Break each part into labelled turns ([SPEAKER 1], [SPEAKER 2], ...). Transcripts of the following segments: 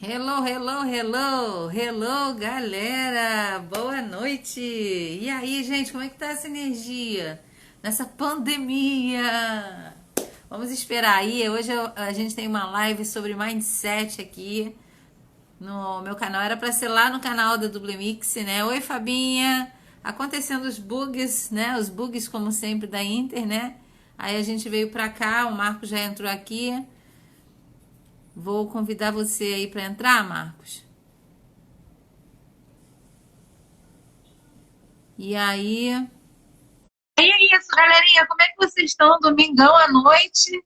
[SPEAKER 1] Hello, hello, hello, hello, galera! Boa noite! E aí, gente, como é que tá essa energia nessa pandemia? Vamos esperar aí. Hoje a gente tem uma live sobre mindset aqui no meu canal. Era para ser lá no canal da Dublemix, né? Oi, Fabinha! Acontecendo os bugs, né? Os bugs, como sempre, da Inter, né? Aí a gente veio pra cá, o Marco já entrou aqui. Vou convidar você aí para entrar, Marcos. E aí, e é isso, galerinha. Como é que vocês estão? Domingão à noite.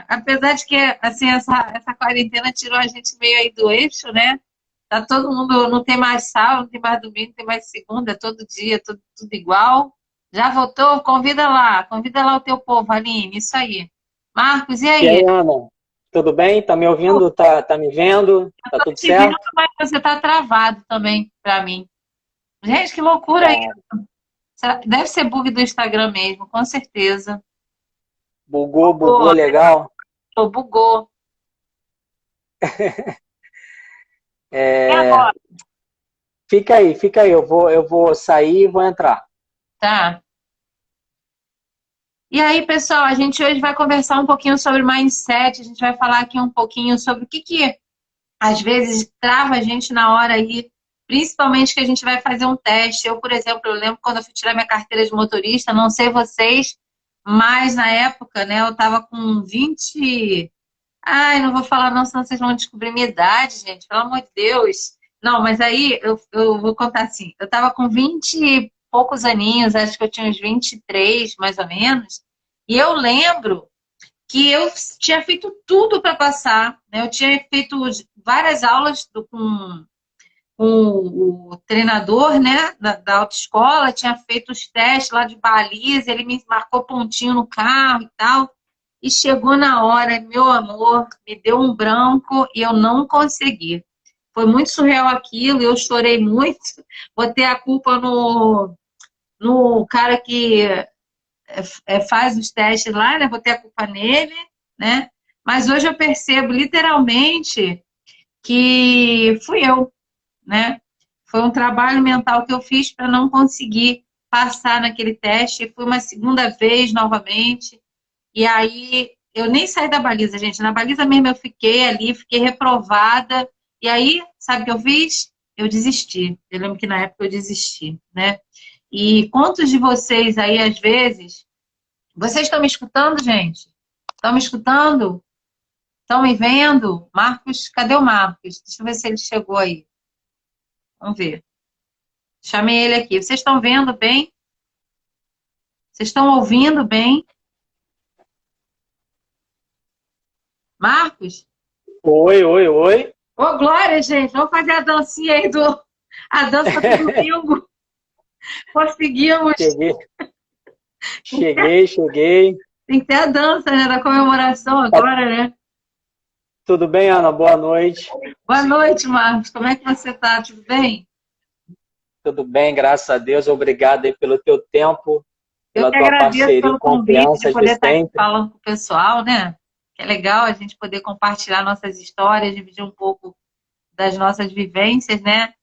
[SPEAKER 1] Apesar de que assim, essa quarentena tirou a gente meio aí do eixo, né? Tá todo mundo, não tem mais sábado, não tem mais domingo, não tem mais segunda, é todo dia, tudo igual. Já voltou? Convida lá o teu povo, Aline, isso aí. Marcos, e
[SPEAKER 2] E
[SPEAKER 1] aí?
[SPEAKER 2] aí, Ana, tudo bem? Tá me
[SPEAKER 1] Pô,
[SPEAKER 2] ouvindo? Tá me vendo? Tá
[SPEAKER 1] tô
[SPEAKER 2] tudo
[SPEAKER 1] te vendo,
[SPEAKER 2] certo?
[SPEAKER 1] mas você tá travado também pra mim. Gente, que loucura aí.
[SPEAKER 2] Tá.
[SPEAKER 1] Deve ser bug do Instagram mesmo, com certeza.
[SPEAKER 2] Bugou
[SPEAKER 1] Bugou,
[SPEAKER 2] legal.
[SPEAKER 1] bugou. E
[SPEAKER 2] É,
[SPEAKER 1] agora?
[SPEAKER 2] fica aí. Eu vou sair e vou entrar.
[SPEAKER 1] Tá. E aí, pessoal, a gente hoje vai conversar um pouquinho sobre mindset, a gente vai falar aqui um pouquinho sobre o que às vezes trava a gente na hora aí, principalmente que a gente vai fazer um teste. Eu, por exemplo, eu lembro quando eu fui tirar minha carteira de motorista, não sei vocês, mas na época, né, eu tava com 20. Ai, não vou falar não, senão vocês vão descobrir minha idade, gente, pelo amor de Deus. Não, mas aí eu vou contar assim, eu tava com 20 e poucos aninhos, acho que eu tinha uns 23, mais ou menos, e eu lembro que eu tinha feito tudo para passar, né? Eu tinha feito várias aulas com o treinador, né, da autoescola, tinha feito os testes lá de baliza, ele me marcou pontinho no carro e tal. E chegou na hora, meu amor, me deu um branco e eu não consegui. Foi muito surreal aquilo, eu chorei muito, botei a culpa no cara que faz os testes lá, né? Botei a culpa nele, né? Mas hoje eu percebo literalmente que fui eu, né? Foi um trabalho mental que eu fiz para não conseguir passar naquele teste. Fui uma segunda vez novamente. E aí eu nem saí da baliza, gente. Na baliza mesmo eu fiquei ali, fiquei reprovada. E aí, sabe o que eu fiz? Eu desisti. Eu lembro que na época eu desisti, né? E quantos de vocês aí, às vezes, vocês estão me escutando, gente? Estão me escutando? Estão me vendo? Marcos, cadê o Marcos? Deixa eu ver se ele chegou aí. Vamos ver. Chamei ele aqui. Vocês estão vendo bem? Vocês estão ouvindo bem? Marcos?
[SPEAKER 2] Oi, oi, oi.
[SPEAKER 1] Ô, Glória, gente, vamos fazer a dancinha aí a dança do domingo. Conseguimos.
[SPEAKER 2] Cheguei, cheguei.
[SPEAKER 1] Tem que ter a dança, né, da comemoração
[SPEAKER 2] Tá
[SPEAKER 1] agora, né?
[SPEAKER 2] tudo bem, Ana? Boa noite.
[SPEAKER 1] Boa noite, Marcos. Como é que você tá? Tudo bem?
[SPEAKER 2] Tudo bem, graças a Deus. Obrigado aí pelo teu tempo,
[SPEAKER 1] Eu
[SPEAKER 2] pela
[SPEAKER 1] que
[SPEAKER 2] tua
[SPEAKER 1] agradeço
[SPEAKER 2] parceria e
[SPEAKER 1] pelo convite de
[SPEAKER 2] confiança de
[SPEAKER 1] poder estar aqui
[SPEAKER 2] sempre.
[SPEAKER 1] falando com o pessoal, né? Que é legal a gente poder compartilhar nossas histórias, dividir um pouco das nossas vivências, né?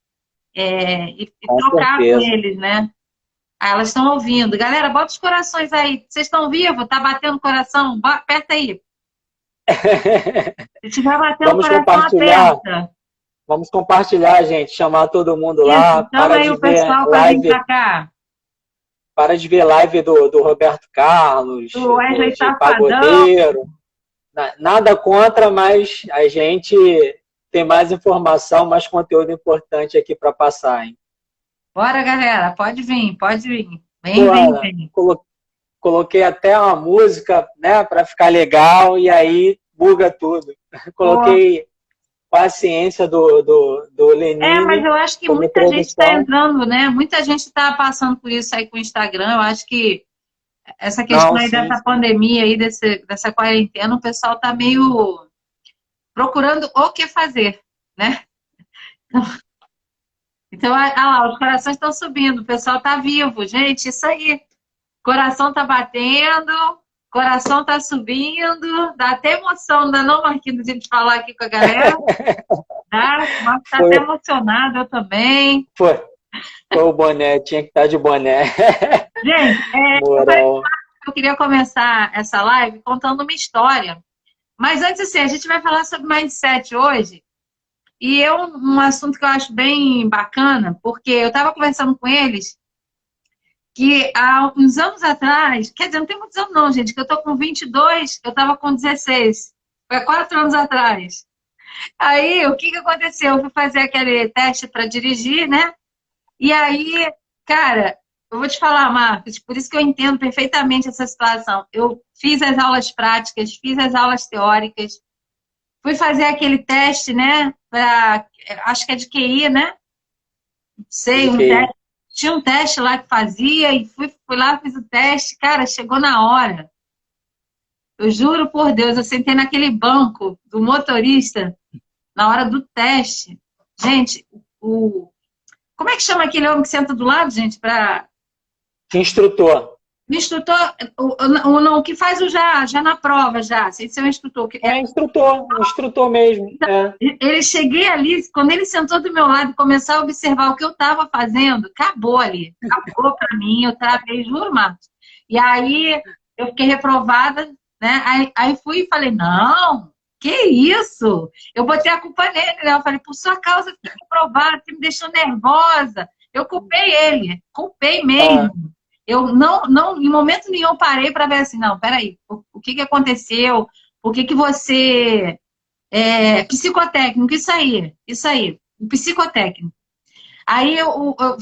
[SPEAKER 1] E
[SPEAKER 2] Com
[SPEAKER 1] trocar com
[SPEAKER 2] certeza.
[SPEAKER 1] eles, né? Ah, elas estão ouvindo. Galera, bota os corações aí. Vocês estão vivos? Tá batendo coração? Aperta aí. Se estiver batendo
[SPEAKER 2] Vamos
[SPEAKER 1] coração,
[SPEAKER 2] compartilhar.
[SPEAKER 1] aperta.
[SPEAKER 2] Vamos compartilhar, gente. Chamar todo mundo
[SPEAKER 1] Isso,
[SPEAKER 2] lá.
[SPEAKER 1] chama aí o pessoal para vir para cá.
[SPEAKER 2] Para de ver live do Roberto Carlos,
[SPEAKER 1] O Wesley
[SPEAKER 2] de
[SPEAKER 1] Safadão.
[SPEAKER 2] Pagodeiro. Nada contra, mas a gente tem mais informação, mais conteúdo importante aqui para passar, hein?
[SPEAKER 1] Bora, galera. Pode vir, pode vir. Vem,
[SPEAKER 2] Pô,
[SPEAKER 1] vem,
[SPEAKER 2] Ana,
[SPEAKER 1] vem.
[SPEAKER 2] coloquei até uma música, né, para ficar legal e aí buga tudo.
[SPEAKER 1] Pô.
[SPEAKER 2] Coloquei Paciência do
[SPEAKER 1] Mas
[SPEAKER 2] Lenine
[SPEAKER 1] eu acho que
[SPEAKER 2] como
[SPEAKER 1] muita gente está
[SPEAKER 2] introdução.
[SPEAKER 1] entrando, né? Muita gente está passando por isso aí com o Instagram. Eu acho que essa questão
[SPEAKER 2] Não,
[SPEAKER 1] aí
[SPEAKER 2] sim.
[SPEAKER 1] dessa pandemia aí, dessa quarentena, o pessoal está meio procurando o que fazer, né? Então, lá, os corações estão subindo, o pessoal está vivo. Gente, isso aí. Coração está batendo, Coração tá subindo, dá até emoção, não é não, Marquinhos, de a gente falar aqui com a galera? Tá? Mas tá até emocionada, eu também.
[SPEAKER 2] Foi, foi o boné, tinha que estar de boné.
[SPEAKER 1] Gente,
[SPEAKER 2] Moral.
[SPEAKER 1] eu queria começar essa live contando uma história. Mas antes, assim, a gente vai falar sobre mindset hoje. E é um assunto que eu acho bem bacana, porque eu estava conversando com eles que há uns anos atrás, quer dizer, não tem muitos anos não, gente, que eu tô com 22, eu estava com 16. Foi há 4 anos atrás. Aí, o que que aconteceu? Eu fui fazer aquele teste para dirigir, né? E aí, cara, eu vou te falar, Marcos, por isso que eu entendo perfeitamente essa situação. Eu fiz as aulas práticas, fiz as aulas teóricas, fui fazer aquele teste, né? Acho que é de QI, né? Não sei, um teste. Tinha um teste lá que fazia e fui lá, fiz o teste. Cara, chegou na hora. Eu juro por Deus, eu sentei naquele banco do motorista na hora do teste. Gente, como é que chama aquele homem que senta do lado, gente, para...
[SPEAKER 2] Instrutor.
[SPEAKER 1] O instrutor, o que faz o já na prova, já, sem ser o instrutor.
[SPEAKER 2] Instrutor mesmo. É.
[SPEAKER 1] Ele cheguei ali, quando ele sentou do meu lado e começou a observar o que eu estava fazendo, acabou ali. Acabou para mim, eu travei, juro, Marcos. E aí eu fiquei reprovada, né? Aí fui e falei, não, que isso? Eu botei a culpa nele, né? Eu falei, por sua causa eu fiquei reprovada, você me deixou nervosa. Eu culpei ele, culpei mesmo. Eu não, em momento nenhum parei para ver assim, não, peraí, o que aconteceu? Por que você... psicotécnico, isso aí, o psicotécnico. Aí eu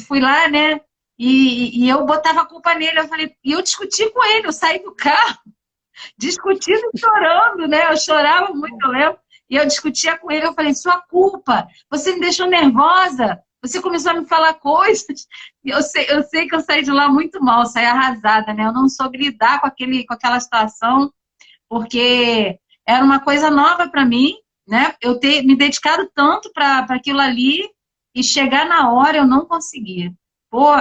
[SPEAKER 1] fui lá, né, e eu botava a culpa nele, eu falei, e eu discuti com ele, eu saí do carro, discutindo e chorando, né, eu chorava muito, eu lembro, e eu discutia com ele, eu falei, sua culpa, você me deixou nervosa, você começou a me falar coisas, e eu sei que eu saí de lá muito mal, saí arrasada, né, eu não soube lidar com aquela situação, porque era uma coisa nova para mim, né? Eu ter me dedicado tanto para aquilo ali e chegar na hora eu não conseguia. Pô,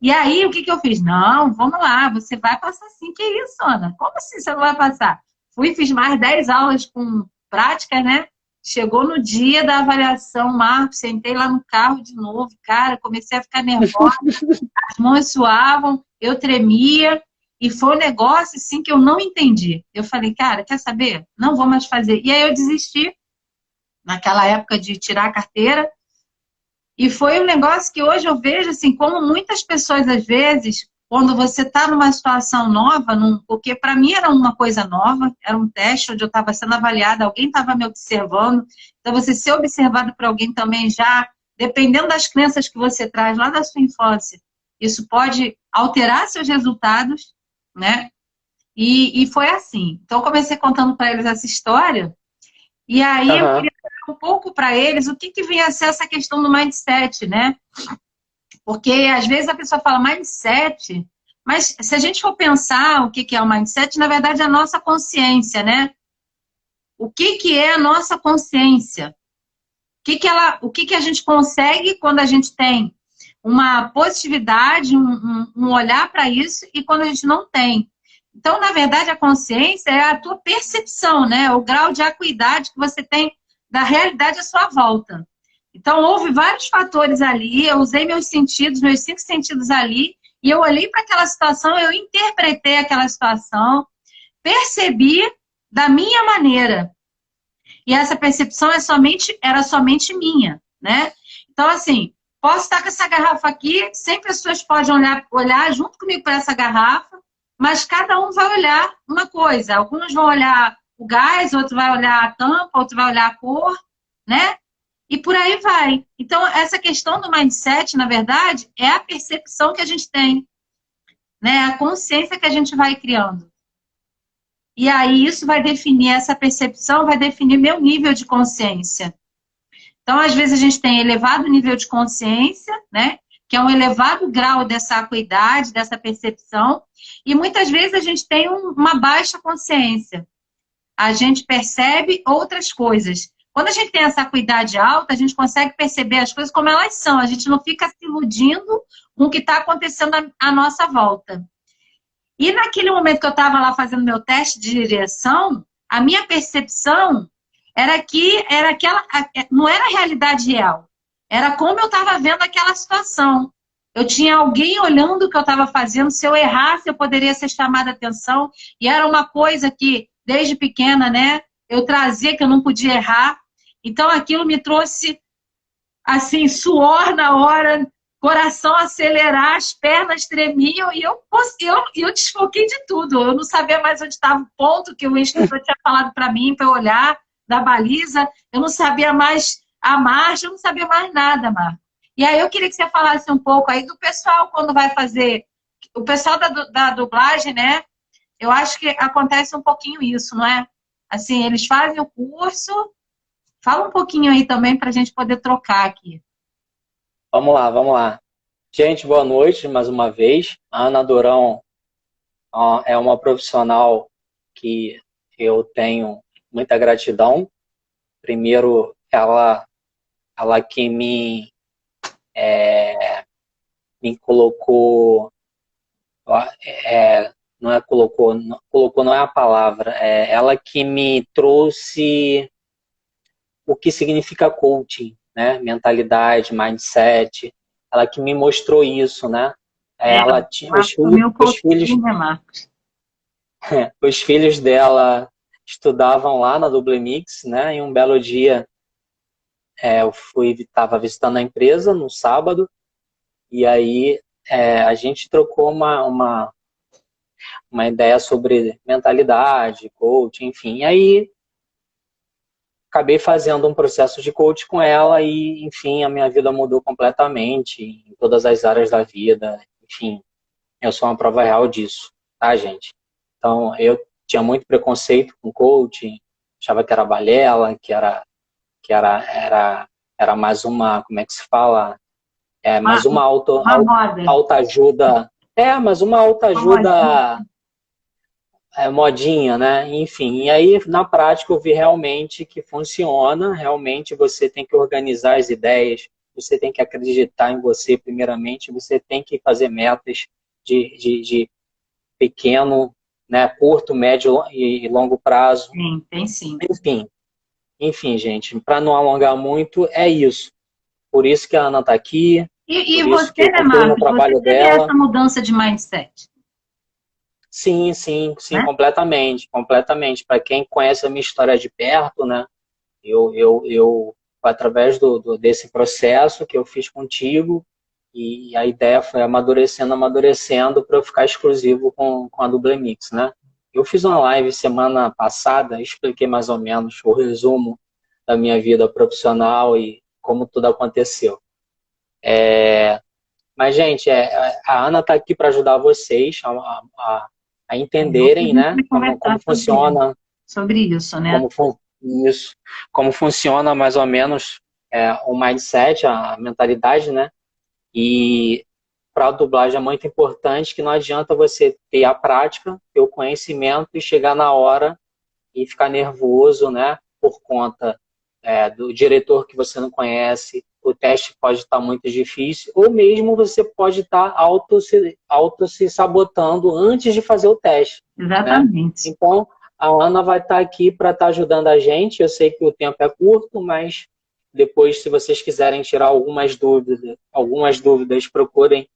[SPEAKER 1] e aí o que eu fiz? Não, vamos lá, você vai passar sim. Que isso, Ana? Como assim você não vai passar? Fui, fiz mais 10 aulas com práticas, né? Chegou no dia da avaliação, Marcos, sentei lá no carro de novo, cara, comecei a ficar nervosa, as mãos suavam, eu tremia. E foi um negócio, assim, que eu não entendi. Eu falei, cara, quer saber? Não vou mais fazer. E aí eu desisti, naquela época de tirar a carteira. E foi um negócio que hoje eu vejo, assim, como muitas pessoas, às vezes, quando você está numa situação nova, porque para mim era uma coisa nova, era um teste onde eu estava sendo avaliada, alguém estava me observando. Então, você ser observado por alguém também já, dependendo das crenças que você traz lá da sua infância, isso pode alterar seus resultados, né? E foi assim. Então, eu comecei contando para eles essa história, e aí eu queria falar um pouco para eles o que vinha a ser essa questão do mindset, né? Porque, às vezes, a pessoa fala mindset, mas se a gente for pensar o que é o mindset, na verdade, é a nossa consciência, né? O que é a nossa consciência? O que a gente consegue quando a gente tem uma positividade, um olhar para isso, e quando a gente não tem. Então, na verdade, a consciência é a tua percepção, né? O grau de acuidade que você tem da realidade à sua volta. Então, houve vários fatores ali, eu usei meus 5 sentidos ali, e eu olhei para aquela situação, eu interpretei aquela situação, percebi da minha maneira. E essa percepção era somente minha, né? Então, assim, posso estar com essa garrafa aqui, 100 pessoas podem olhar junto comigo para essa garrafa, mas cada um vai olhar uma coisa. Alguns vão olhar o gás, outro vai olhar a tampa, outro vai olhar a cor, né? E por aí vai. Então, essa questão do mindset, na verdade, é a percepção que a gente tem, né? A consciência que a gente vai criando. E aí isso vai definir, essa percepção vai definir meu nível de consciência. Então, às vezes, a gente tem elevado nível de consciência, né? Que é um elevado grau dessa acuidade, dessa percepção. E muitas vezes a gente tem uma baixa consciência. A gente percebe outras coisas. Quando a gente tem essa acuidade alta, a gente consegue perceber as coisas como elas são. A gente não fica se iludindo com o que está acontecendo à nossa volta. E naquele momento que eu estava lá fazendo meu teste de direção, a minha percepção era que não era a realidade real. Era como eu estava vendo aquela situação. Eu tinha alguém olhando o que eu estava fazendo. Se eu errasse, eu poderia ser chamada a atenção. E era uma coisa que, desde pequena, né, eu trazia que eu não podia errar. Então, aquilo me trouxe, assim, suor na hora, coração acelerar, as pernas tremiam e eu desfoquei de tudo. Eu não sabia mais onde estava o ponto que o instrutor tinha falado para mim, para eu olhar da baliza. Eu não sabia mais a marcha, eu não sabia mais nada, Marco. E aí eu queria que você falasse um pouco aí do pessoal quando vai fazer... O pessoal da dublagem, né? Eu acho que acontece um pouquinho isso, não é? Assim, eles fazem o curso... Fala um pouquinho aí também para a gente poder trocar aqui.
[SPEAKER 2] Vamos lá, vamos lá. Gente, boa noite mais uma vez. A Ana Durão é uma profissional que eu tenho muita gratidão. Primeiro, ela que me colocou, não é colocou não é a palavra, ela que me trouxe o que significa coaching, né? Mentalidade, mindset, ela que me mostrou isso, né? Ela tinha os filhos dela estudavam lá na Dublemix, né? E um belo dia eu estava visitando a empresa no sábado e aí a gente trocou uma ideia sobre mentalidade, coaching, enfim. E aí acabei fazendo um processo de coach com ela e, enfim, a minha vida mudou completamente em todas as áreas da vida. Enfim, eu sou uma prova real disso, tá, gente? Então, eu tinha muito preconceito com coaching, achava que era balela, que era mais uma, como é que se fala? Mais uma autoajuda. Mas uma autoajuda modinha, né? Enfim, e aí na prática eu vi realmente que funciona, realmente você tem que organizar as ideias, você tem que acreditar em você primeiramente, você tem que fazer metas de pequeno, né, curto, médio e longo prazo.
[SPEAKER 1] Sim, tem sim.
[SPEAKER 2] Enfim, gente, para não alongar muito, é isso. Por isso que a Ana está aqui.
[SPEAKER 1] E você, né, Marcos, você teve essa mudança de mindset?
[SPEAKER 2] Sim, né? completamente. Para quem conhece a minha história de perto, né? Eu através desse processo que eu fiz contigo, e a ideia foi amadurecendo para eu ficar exclusivo com a Dublemix, né? Eu fiz uma live semana passada, expliquei mais ou menos o resumo da minha vida profissional e como tudo aconteceu. Mas, gente, a Ana está aqui para ajudar vocês a entenderem, né, como funciona
[SPEAKER 1] sobre isso, né?
[SPEAKER 2] Como funciona mais ou menos o mindset, a mentalidade, né? E para a dublagem é muito importante que não adianta você ter a prática, ter o conhecimento e chegar na hora e ficar nervoso, né? Por conta do diretor que você não conhece, o teste pode estar muito difícil, ou mesmo você pode estar auto se sabotando antes de fazer o teste.
[SPEAKER 1] Exatamente.
[SPEAKER 2] Né? Então, a Ana vai estar aqui para estar ajudando a gente. Eu sei que o tempo é curto, mas depois, se vocês quiserem tirar algumas dúvidas, procurem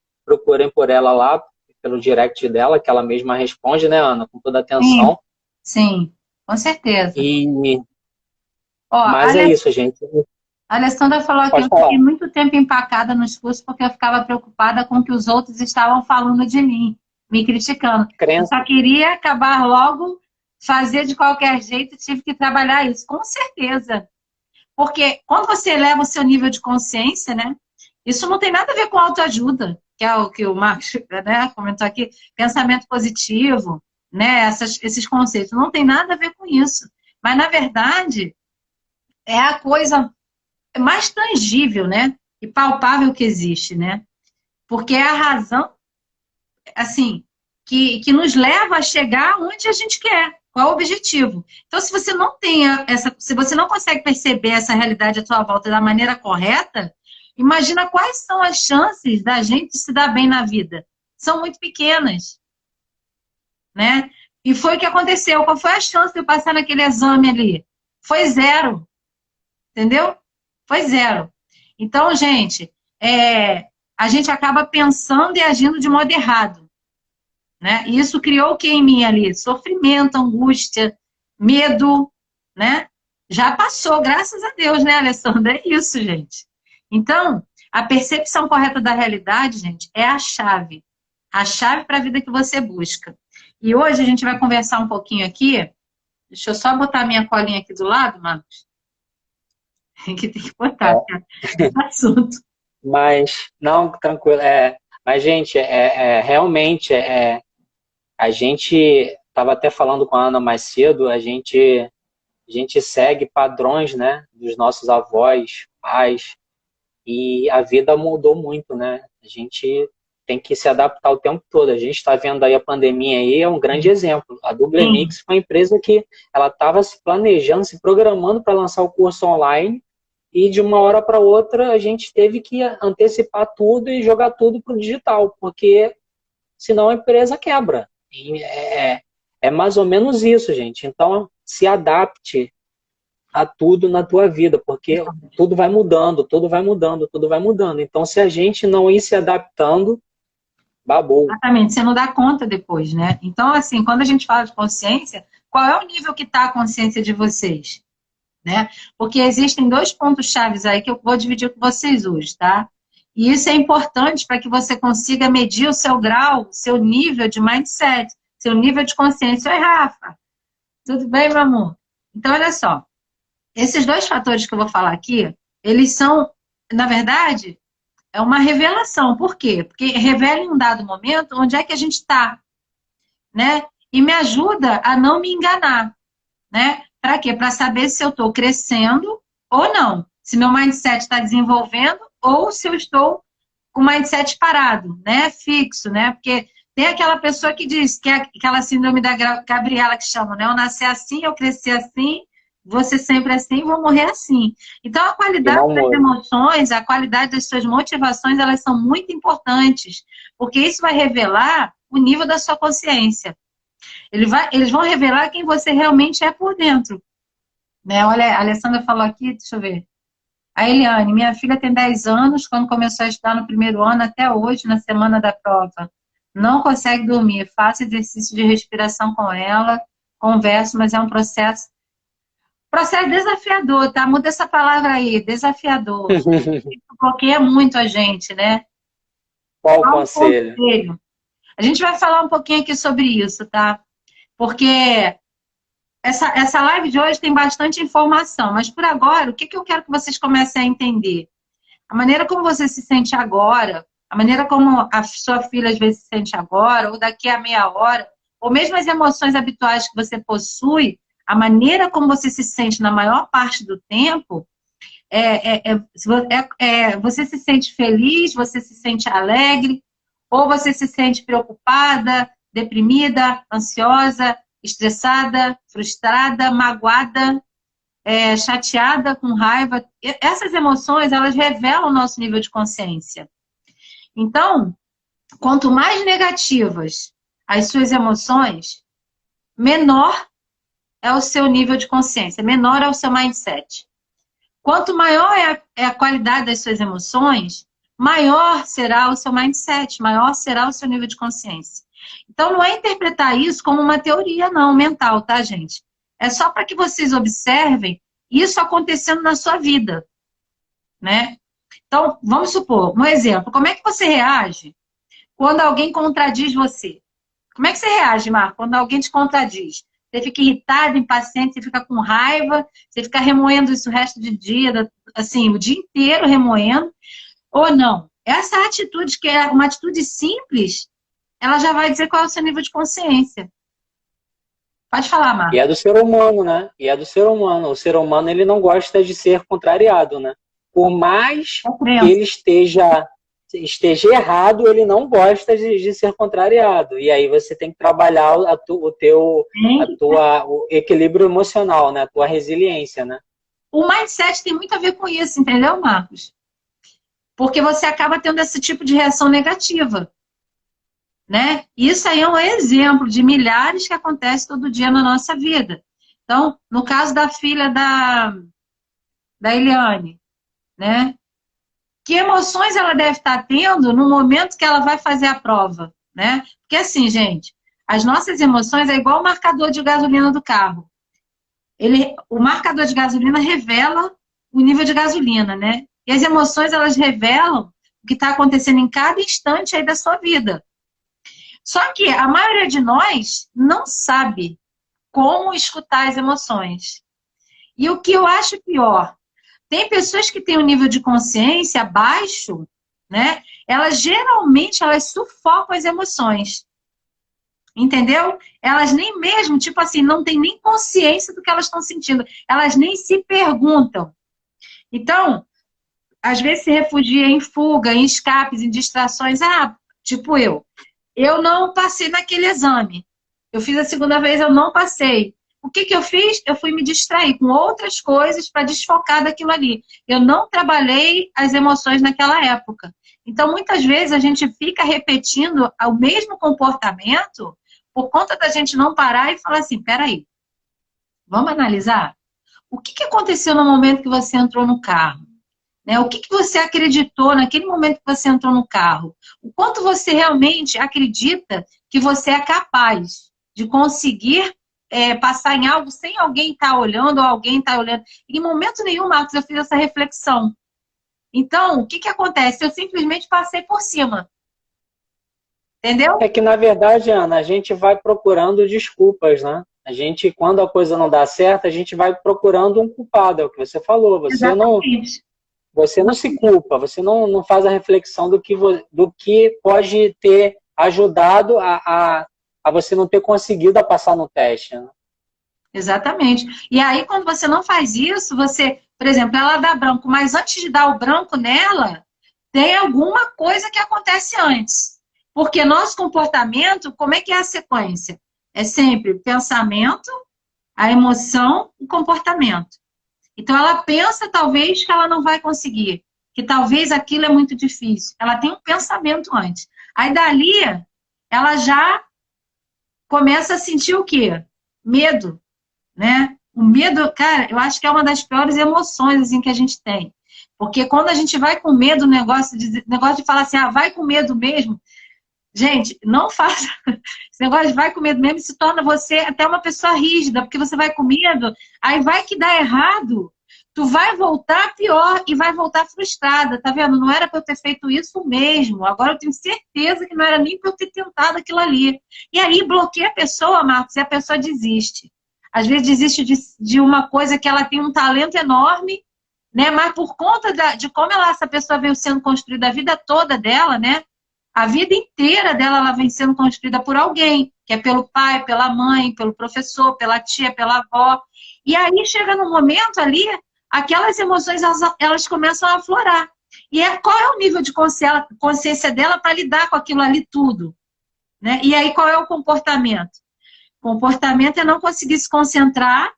[SPEAKER 2] por ela lá, pelo direct dela, que ela mesma responde, né, Ana? Com toda a atenção.
[SPEAKER 1] Sim, com certeza.
[SPEAKER 2] Mas é isso, gente.
[SPEAKER 1] A Alessandra falou que eu fiquei muito tempo empacada nos cursos porque eu ficava preocupada com o que os outros estavam falando de mim, me criticando. Eu só queria acabar logo, fazer de qualquer jeito, tive que trabalhar isso, com certeza. Porque quando você eleva o seu nível de consciência, né? Isso não tem nada a ver com autoajuda, que é o que o Marcos, né, comentou aqui, pensamento positivo, né? Esses conceitos, não tem nada a ver com isso. Mas, na verdade, é a coisa mais tangível, né? E palpável que existe, né? Porque é a razão, assim, que nos leva a chegar onde a gente quer. Qual o objetivo? Então, se você não tem se você não consegue perceber essa realidade à sua volta da maneira correta, imagina quais são as chances da gente se dar bem na vida. São muito pequenas. né? E foi o que aconteceu. Qual foi a chance de eu passar naquele exame ali? Foi zero, entendeu? Foi zero. Então, gente, a gente acaba pensando e agindo de modo errado, né? E isso criou o que em mim ali? Sofrimento, angústia, medo, né? Já passou, graças a Deus, né, Alessandra? É isso, gente. Então, a percepção correta da realidade, gente, é a chave para a vida que você busca. E hoje a gente vai conversar um pouquinho aqui. Deixa eu só botar minha colinha aqui do lado, Marcos. Que tem que botar, é assunto.
[SPEAKER 2] Mas, não, tranquilo. Mas, gente, realmente, a gente estava até falando com a Ana mais cedo, a gente segue padrões, né, dos nossos avós, pais, e a vida mudou muito, né? A gente tem que se adaptar o tempo todo. A gente está vendo aí a pandemia aí, é um grande exemplo. A Dublemix foi uma empresa que ela estava se planejando, se programando para lançar o curso online, e de uma hora para outra a gente teve que antecipar tudo e jogar tudo para o digital, porque senão a empresa quebra. E é mais ou menos isso, gente. Então, se adapte a tudo na tua vida, porque tudo vai mudando, tudo vai mudando, tudo vai mudando. Então, se a gente não ir se adaptando, babou.
[SPEAKER 1] Exatamente, você não dá conta depois, né? Então, assim, quando a gente fala de consciência, qual é o nível que está a consciência de vocês? Né? Porque existem dois pontos chaves aí que eu vou dividir com vocês hoje, tá? E isso é importante para que você consiga medir o seu grau, o seu nível de mindset, seu nível de consciência. Oi, Rafa. Tudo bem, meu amor? Então, olha só. Esses dois fatores que eu vou falar aqui, eles são, na verdade, é uma revelação. Por quê? Porque revela em um dado momento onde é que a gente está, né? E me ajuda a não me enganar, né? Para quê? Para saber se eu estou crescendo ou não. Se meu mindset está desenvolvendo ou se eu estou com o mindset parado, né? Fixo, né? Porque tem aquela pessoa que diz que é aquela síndrome da Gabriela que chama, né? Eu nasci assim, eu cresci assim, vou ser sempre assim, vou morrer assim. Então, a qualidade das emoções, a qualidade das suas motivações, elas são muito importantes, porque isso vai revelar o nível da sua consciência. Eles vão revelar quem você realmente é por dentro. Né? Olha, a Alessandra falou aqui, deixa eu ver. A Eliane, minha filha tem 10 anos, quando começou a estudar no primeiro ano, até hoje, na semana da prova. Não consegue dormir, faço exercício de respiração com ela, converso, mas é um processo desafiador, tá? Muda essa palavra aí, desafiador. Bloqueia muito a gente, né?
[SPEAKER 2] Qual o conselho?
[SPEAKER 1] A gente vai falar um pouquinho aqui sobre isso, tá? Porque essa live de hoje tem bastante informação, mas por agora, o que eu quero que vocês comecem a entender? A maneira como você se sente agora, a maneira como a sua filha às vezes se sente agora, ou daqui a meia hora, ou mesmo as emoções habituais que você possui, a maneira como você se sente na maior parte do tempo, você se sente feliz, você se sente alegre, ou você se sente preocupada, deprimida, ansiosa, estressada, frustrada, magoada, chateada, com raiva. Essas emoções, elas revelam o nosso nível de consciência. Então, quanto mais negativas as suas emoções, menor é o seu nível de consciência, menor é o seu mindset. Quanto maior é a qualidade das suas emoções, maior será o seu mindset, maior será o seu nível de consciência. Então, não é interpretar isso como uma teoria, não, mental, tá, gente? É só para que vocês observem isso acontecendo na sua vida, né? Então, vamos supor, um exemplo. Como é que você reage quando alguém contradiz você? Como é que você reage, Marco, quando alguém te contradiz? Você fica irritado, impaciente, você fica com raiva, você fica remoendo isso o resto do dia, assim, o dia inteiro remoendo, ou não? Essa atitude, que é uma atitude simples, ela já vai dizer qual é o seu nível de consciência. Pode falar, Marco.
[SPEAKER 2] E é do ser humano, né? E é do ser humano. O ser humano, ele não gosta de ser contrariado, né? Por mais que ele esteja errado, ele não gosta de ser contrariado. E aí você tem que trabalhar o equilíbrio emocional, né? A tua resiliência, né?
[SPEAKER 1] O mindset tem muito a ver com isso, entendeu, Marcos? Porque você acaba tendo esse tipo de reação negativa. né? Isso aí é um exemplo de milhares que acontece todo dia na nossa vida. Então, no caso da filha da Eliane, né? Que emoções ela deve estar tendo no momento que ela vai fazer a prova, né? Porque assim, gente, as nossas emoções é igual o marcador de gasolina do carro. O marcador de gasolina revela o nível de gasolina, né? E as emoções, elas revelam o que está acontecendo em cada instante aí da sua vida. Só que a maioria de nós não sabe como escutar as emoções. E o que eu acho pior, tem pessoas que têm um nível de consciência baixo, né? Elas geralmente sufocam as emoções. Entendeu? Elas nem mesmo, tipo assim, não têm nem consciência do que elas estão sentindo. Elas nem se perguntam. Então, às vezes se refugia em fuga, em escapes, em distrações. Ah, tipo eu. Eu não passei naquele exame. Eu fiz a segunda vez, eu não passei. O que eu fiz? Eu fui me distrair com outras coisas para desfocar daquilo ali. Eu não trabalhei as emoções naquela época. Então, muitas vezes, a gente fica repetindo o mesmo comportamento por conta da gente não parar e falar assim, peraí, vamos analisar? O que aconteceu no momento que você entrou no carro? Né? O que você acreditou naquele momento que você entrou no carro? O quanto você realmente acredita que você é capaz de conseguir passar em algo sem alguém estar olhando ou alguém estar olhando? Em momento nenhum, Marcos, eu fiz essa reflexão. Então, o que acontece? Eu simplesmente passei por cima. Entendeu?
[SPEAKER 2] É que, na verdade, Ana, a gente vai procurando desculpas, né? A gente, quando a coisa não dá certo, a gente vai procurando um culpado, é o que você falou.
[SPEAKER 1] Exatamente.
[SPEAKER 2] Você não se culpa, você não faz a reflexão do que pode ter ajudado a você não ter conseguido passar no teste, né?
[SPEAKER 1] Exatamente. E aí, quando você não faz isso, você, por exemplo, ela dá branco, mas antes de dar o branco nela, tem alguma coisa que acontece antes. Porque nosso comportamento, como é que é a sequência? É sempre o pensamento, a emoção, o comportamento. Então, ela pensa, talvez, que ela não vai conseguir, que talvez aquilo é muito difícil. Ela tem um pensamento antes. Aí, dali, ela já começa a sentir o quê? Medo, né? O medo, cara, eu acho que é uma das piores emoções assim, que a gente tem. Porque quando a gente vai com medo, negócio de falar assim, ah, vai com medo mesmo, gente, não faça. Esse negócio de vai com medo mesmo se torna você até uma pessoa rígida, porque você vai com medo, aí vai que dá errado. Tu vai voltar pior e vai voltar frustrada, tá vendo? Não era para eu ter feito isso mesmo. Agora eu tenho certeza que não era nem para eu ter tentado aquilo ali. E aí bloqueia a pessoa, Marcos, e a pessoa desiste. Às vezes desiste de uma coisa que ela tem um talento enorme, né? Mas por conta de como essa pessoa veio sendo construída a vida toda dela, né? A vida inteira dela ela vem sendo construída por alguém, que é pelo pai, pela mãe, pelo professor, pela tia, pela avó. E aí chega num momento ali, aquelas emoções elas começam a aflorar. E qual é o nível de consciência dela para lidar com aquilo ali tudo? Né? E aí qual é o comportamento? Comportamento é não conseguir se concentrar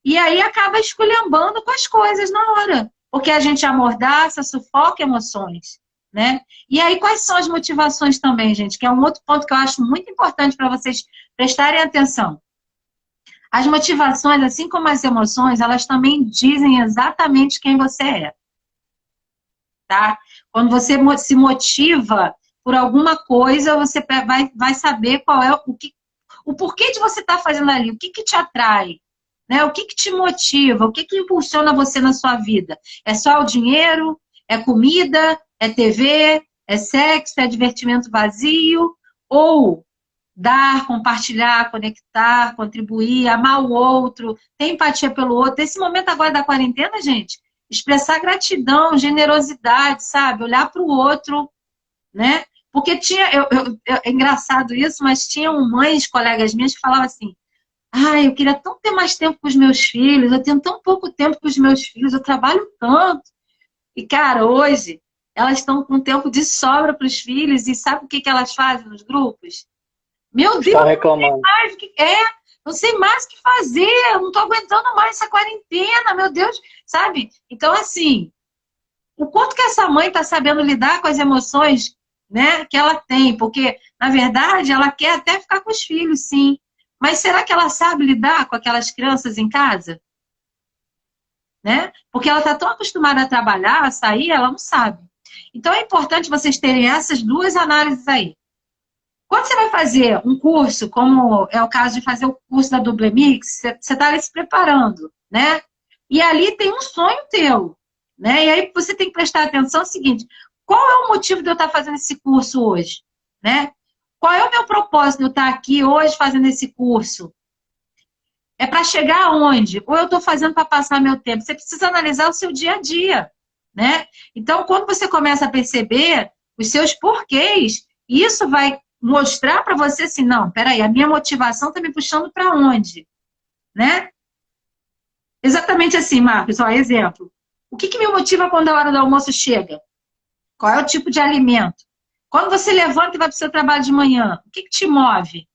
[SPEAKER 1] e aí acaba esculhambando com as coisas na hora. Porque a gente amordaça, sufoca emoções. Né? E aí, quais são as motivações também, gente? Que é um outro ponto que eu acho muito importante para vocês prestarem atenção. As motivações, assim como as emoções, elas também dizem exatamente quem você é. Tá? Quando você se motiva por alguma coisa, você vai saber qual é o porquê de você estar fazendo ali, o que te atrai, né? O que te motiva, o que impulsiona você na sua vida. É só o dinheiro? É comida? É TV? É sexo? É divertimento vazio? Ou dar, compartilhar, conectar, contribuir, amar o outro, ter empatia pelo outro. Esse momento agora da quarentena, gente, expressar gratidão, generosidade, sabe? Olhar para o outro, né? Porque é engraçado isso, mas tinham mães, colegas minhas, que falavam assim, eu queria tanto ter mais tempo com os meus filhos, eu tenho tão pouco tempo com os meus filhos, eu trabalho tanto. E, cara, hoje, elas estão com tempo de sobra para os filhos e sabe o que elas fazem nos grupos? Meu Deus,
[SPEAKER 2] Estão reclamando.
[SPEAKER 1] Não sei mais o que fazer, eu não estou aguentando mais essa quarentena, meu Deus, sabe? Então, assim, o quanto que essa mãe está sabendo lidar com as emoções né, que ela tem, porque, na verdade, ela quer até ficar com os filhos, sim. Mas será que ela sabe lidar com aquelas crianças em casa? Né? Porque ela está tão acostumada a trabalhar, a sair, ela não sabe. Então, é importante vocês terem essas duas análises aí. Quando você vai fazer um curso, como é o caso de fazer o curso da Dublemix, você está ali se preparando, né? E ali tem um sonho teu, né? E aí você tem que prestar atenção no seguinte, qual é o motivo de eu estar fazendo esse curso hoje, né? Qual é o meu propósito de eu estar aqui hoje fazendo esse curso? É para chegar aonde? Ou eu estou fazendo para passar meu tempo? Você precisa analisar o seu dia a dia, né? Então, quando você começa a perceber os seus porquês, isso vai mostrar para você assim, não, peraí, a minha motivação está me puxando para onde? Né? Exatamente assim, Marcos, ó, exemplo. O que me motiva quando a hora do almoço chega? Qual é o tipo de alimento? Quando você levanta e vai para o seu trabalho de manhã, o que te move?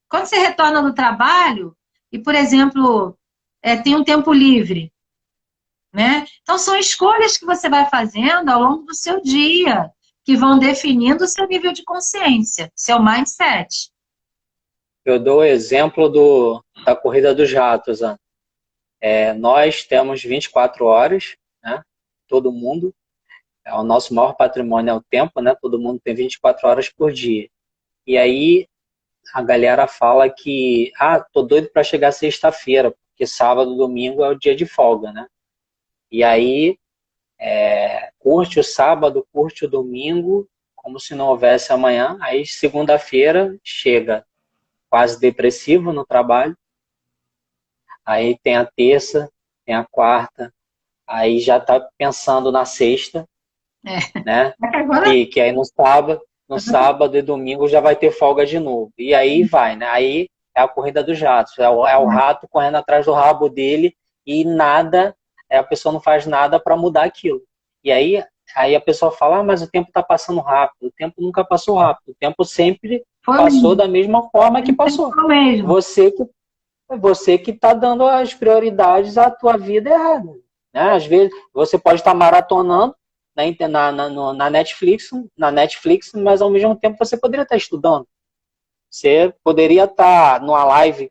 [SPEAKER 1] Quando você retorna do trabalho e, por exemplo, tem um tempo livre, né? Então, são escolhas que você vai fazendo ao longo do seu dia, que vão definindo o seu nível de consciência, seu mindset.
[SPEAKER 2] Eu dou o exemplo da corrida dos ratos, Ana. Nós temos 24 horas, né? Todo mundo. O nosso maior patrimônio é o tempo, né? Todo mundo tem 24 horas por dia. E aí a galera fala que, tô doido para chegar sexta-feira, porque sábado e domingo é o dia de folga, né? E aí curte o sábado, curte o domingo, como se não houvesse amanhã. Aí segunda-feira chega quase depressivo no trabalho. Aí tem a terça, tem a quarta, aí já tá pensando na sexta, né?
[SPEAKER 1] Agora...
[SPEAKER 2] Que aí no sábado e domingo já vai ter folga de novo. E aí vai, né? Aí é a corrida dos ratos. É o rato correndo atrás do rabo dele e nada, a pessoa não faz nada para mudar aquilo. E aí a pessoa fala, mas o tempo está passando rápido. O tempo nunca passou rápido. O tempo sempre passou da mesma forma que passou. Você que está dando as prioridades à tua vida errada. Né? Às vezes você pode estar maratonando na Netflix, mas ao mesmo tempo você poderia estar estudando. Você poderia estar numa live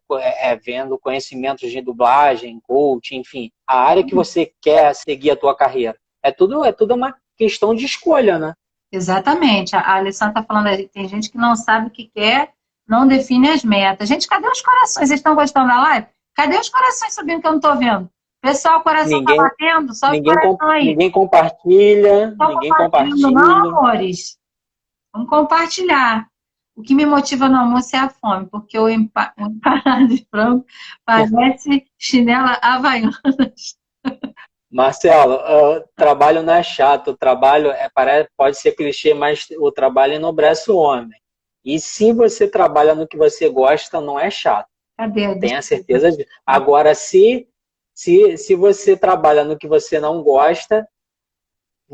[SPEAKER 2] vendo conhecimentos de dublagem, coach, enfim, a área que você quer seguir a tua carreira. É tudo uma questão de escolha, né?
[SPEAKER 1] Exatamente. A Alessandra está falando, tem gente que não sabe o que quer, não define as metas. Gente, cadê os corações? Vocês estão gostando da live? Cadê os corações subindo que eu não estou vendo? Pessoal, o coração está batendo? Só o coração aí.
[SPEAKER 2] Ninguém compartilha.
[SPEAKER 1] Não, amores. Vamos compartilhar. O que me motiva no almoço é a fome, porque o empanado de frango parece chinela havaianas.
[SPEAKER 2] Marcelo, o trabalho não é chato, o trabalho pode ser clichê, mas o trabalho enobrece o homem. E se você trabalha no que você gosta, não é chato. Tenha certeza disso. Agora, se você trabalha no que você não gosta,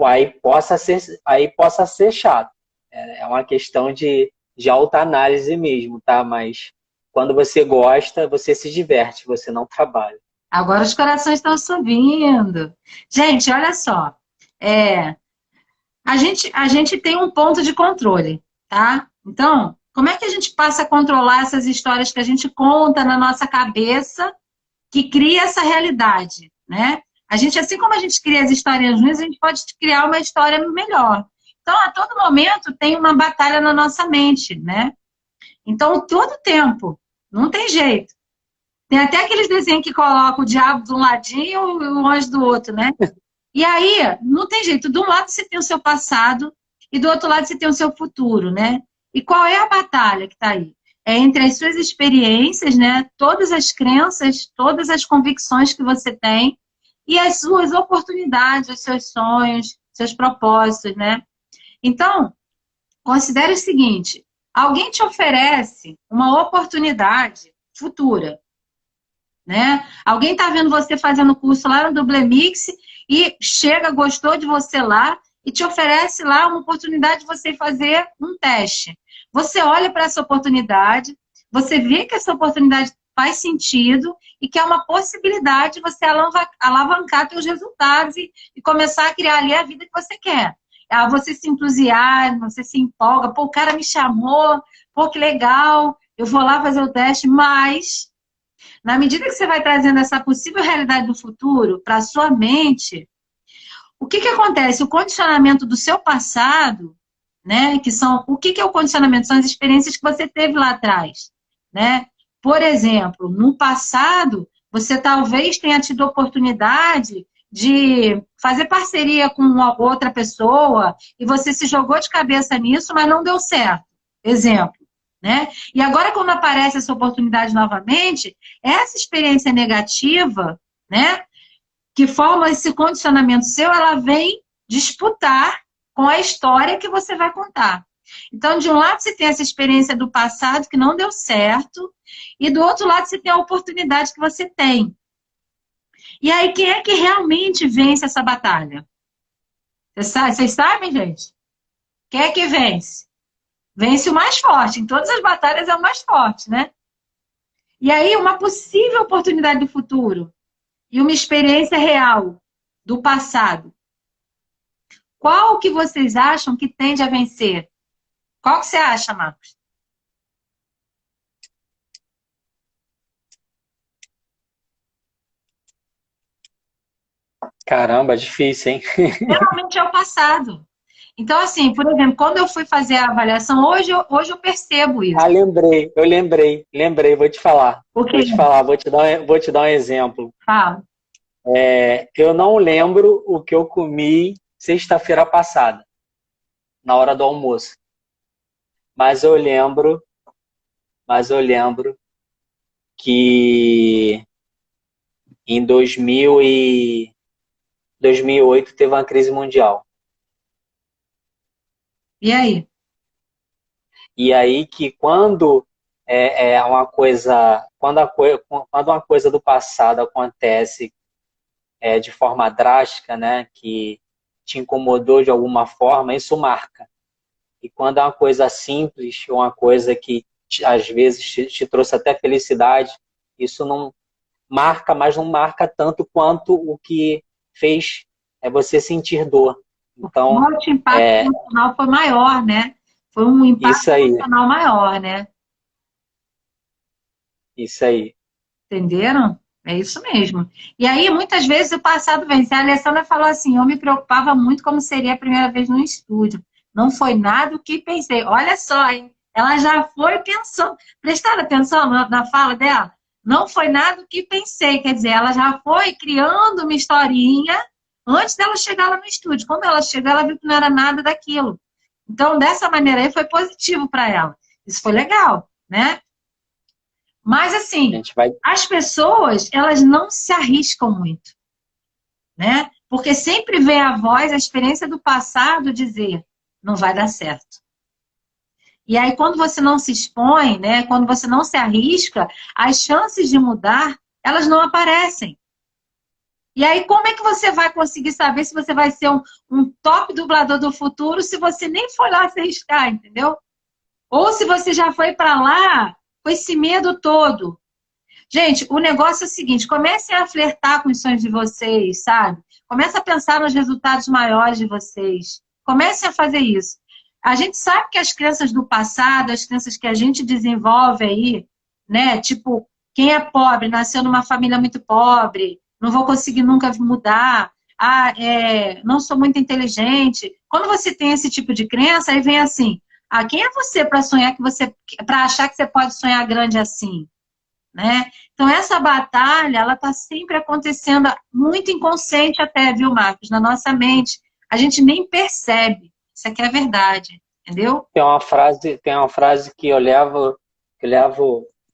[SPEAKER 2] aí possa ser chato. É uma questão de autoanálise mesmo, tá? Mas quando você gosta, você se diverte, você não trabalha.
[SPEAKER 1] Agora os corações estão subindo. Gente, olha só. A gente tem um ponto de controle, tá? Então, como é que a gente passa a controlar essas histórias que a gente conta na nossa cabeça que cria essa realidade, né? Assim como a gente cria as histórias ruins, a gente pode criar uma história melhor. Então, a todo momento tem uma batalha na nossa mente, né? Então, todo tempo, não tem jeito. Tem até aqueles desenhos que colocam o diabo de um ladinho e o anjo do outro, né? E aí, não tem jeito. De um lado você tem o seu passado e do outro lado você tem o seu futuro, né? E qual é a batalha que está aí? É entre as suas experiências, né? Todas as crenças, todas as convicções que você tem e as suas oportunidades, os seus sonhos, seus propósitos, né? Então, considere o seguinte, alguém te oferece uma oportunidade futura, né? Alguém está vendo você fazendo curso lá no Dublemix e gostou de você lá e te oferece lá uma oportunidade de você fazer um teste. Você olha para essa oportunidade, você vê que essa oportunidade faz sentido e que é uma possibilidade de você alavancar seus resultados e começar a criar ali a vida que você quer. você se entusiasma, você se empolga, pô, o cara me chamou, pô, que legal, eu vou lá fazer o teste, mas na medida que você vai trazendo essa possível realidade do futuro para a sua mente, o que que acontece? O condicionamento do seu passado, né? O que que é o condicionamento? São as experiências que você teve lá atrás, né? Por exemplo, no passado, você talvez tenha tido oportunidade de fazer parceria com uma outra pessoa e você se jogou de cabeça nisso, mas não deu certo. Exemplo, né? E agora, quando aparece essa oportunidade novamente, essa experiência negativa, né? Que forma esse condicionamento seu, ela vem disputar com a história que você vai contar. Então, de um lado, você tem essa experiência do passado que não deu certo, e do outro lado, você tem a oportunidade que você tem. E aí, quem é que realmente vence essa batalha? Vocês sabem, gente? Quem é que vence? Vence o mais forte. Em todas as batalhas é o mais forte, né? E aí, uma possível oportunidade do futuro e uma experiência real do passado. Qual que vocês acham que tende a vencer? Qual que você acha, Marcos?
[SPEAKER 2] Caramba, difícil, hein?
[SPEAKER 1] Geralmente é o passado. Então, assim, por exemplo, quando eu fui fazer a avaliação, hoje eu percebo isso.
[SPEAKER 2] Ah, lembrei, vou te falar.
[SPEAKER 1] O quê?
[SPEAKER 2] Vou te dar um exemplo.
[SPEAKER 1] Fala.
[SPEAKER 2] Eu não lembro o que eu comi sexta-feira passada, na hora do almoço. Mas eu lembro que em 2008 teve uma crise mundial.
[SPEAKER 1] E aí?
[SPEAKER 2] E aí que quando quando uma coisa do passado acontece de forma drástica, né, que te incomodou de alguma forma, isso marca. E quando é uma coisa simples, uma coisa que às vezes te trouxe até felicidade, isso não marca, mas não marca tanto quanto o que fez você sentir dor. Então,
[SPEAKER 1] O impacto emocional foi maior, né? Foi um impacto emocional maior, né?
[SPEAKER 2] Isso aí.
[SPEAKER 1] Entenderam? É isso mesmo. E aí, muitas vezes, o passado vence. A Alessandra falou assim, eu me preocupava muito como seria a primeira vez no estúdio. Não foi nada o que pensei. Olha só, hein? Ela já foi pensando. Prestaram atenção na fala dela? Não foi nada o que pensei. Quer dizer, ela já foi criando uma historinha antes dela chegar lá no estúdio. Quando ela chegou, ela viu que não era nada daquilo. Então, dessa maneira aí, foi positivo para ela. Isso foi legal, né? Mas, assim, as pessoas, elas não se arriscam muito, né? Porque sempre vem a voz, a experiência do passado dizer, não vai dar certo. E aí, quando você não se expõe, né? Quando você não se arrisca, as chances de mudar, elas não aparecem. E aí, como é que você vai conseguir saber se você vai ser um top dublador do futuro se você nem foi lá se arriscar, entendeu? Ou se você já foi para lá com esse medo todo. Gente, o negócio é o seguinte, comecem a flertar com os sonhos de vocês, sabe? Comecem a pensar nos resultados maiores de vocês. Comecem a fazer isso. A gente sabe que as crenças do passado, as crenças que a gente desenvolve aí, né? Tipo, quem é pobre, nasceu numa família muito pobre, não vou conseguir nunca mudar, não sou muito inteligente. Quando você tem esse tipo de crença, aí vem assim, quem é você para sonhar para achar que você pode sonhar grande assim? Né? Então, essa batalha, ela está sempre acontecendo, muito inconsciente até, viu, Marcos? Na nossa mente. A gente nem percebe. Isso aqui é a verdade, entendeu?
[SPEAKER 2] Tem uma frase que eu levo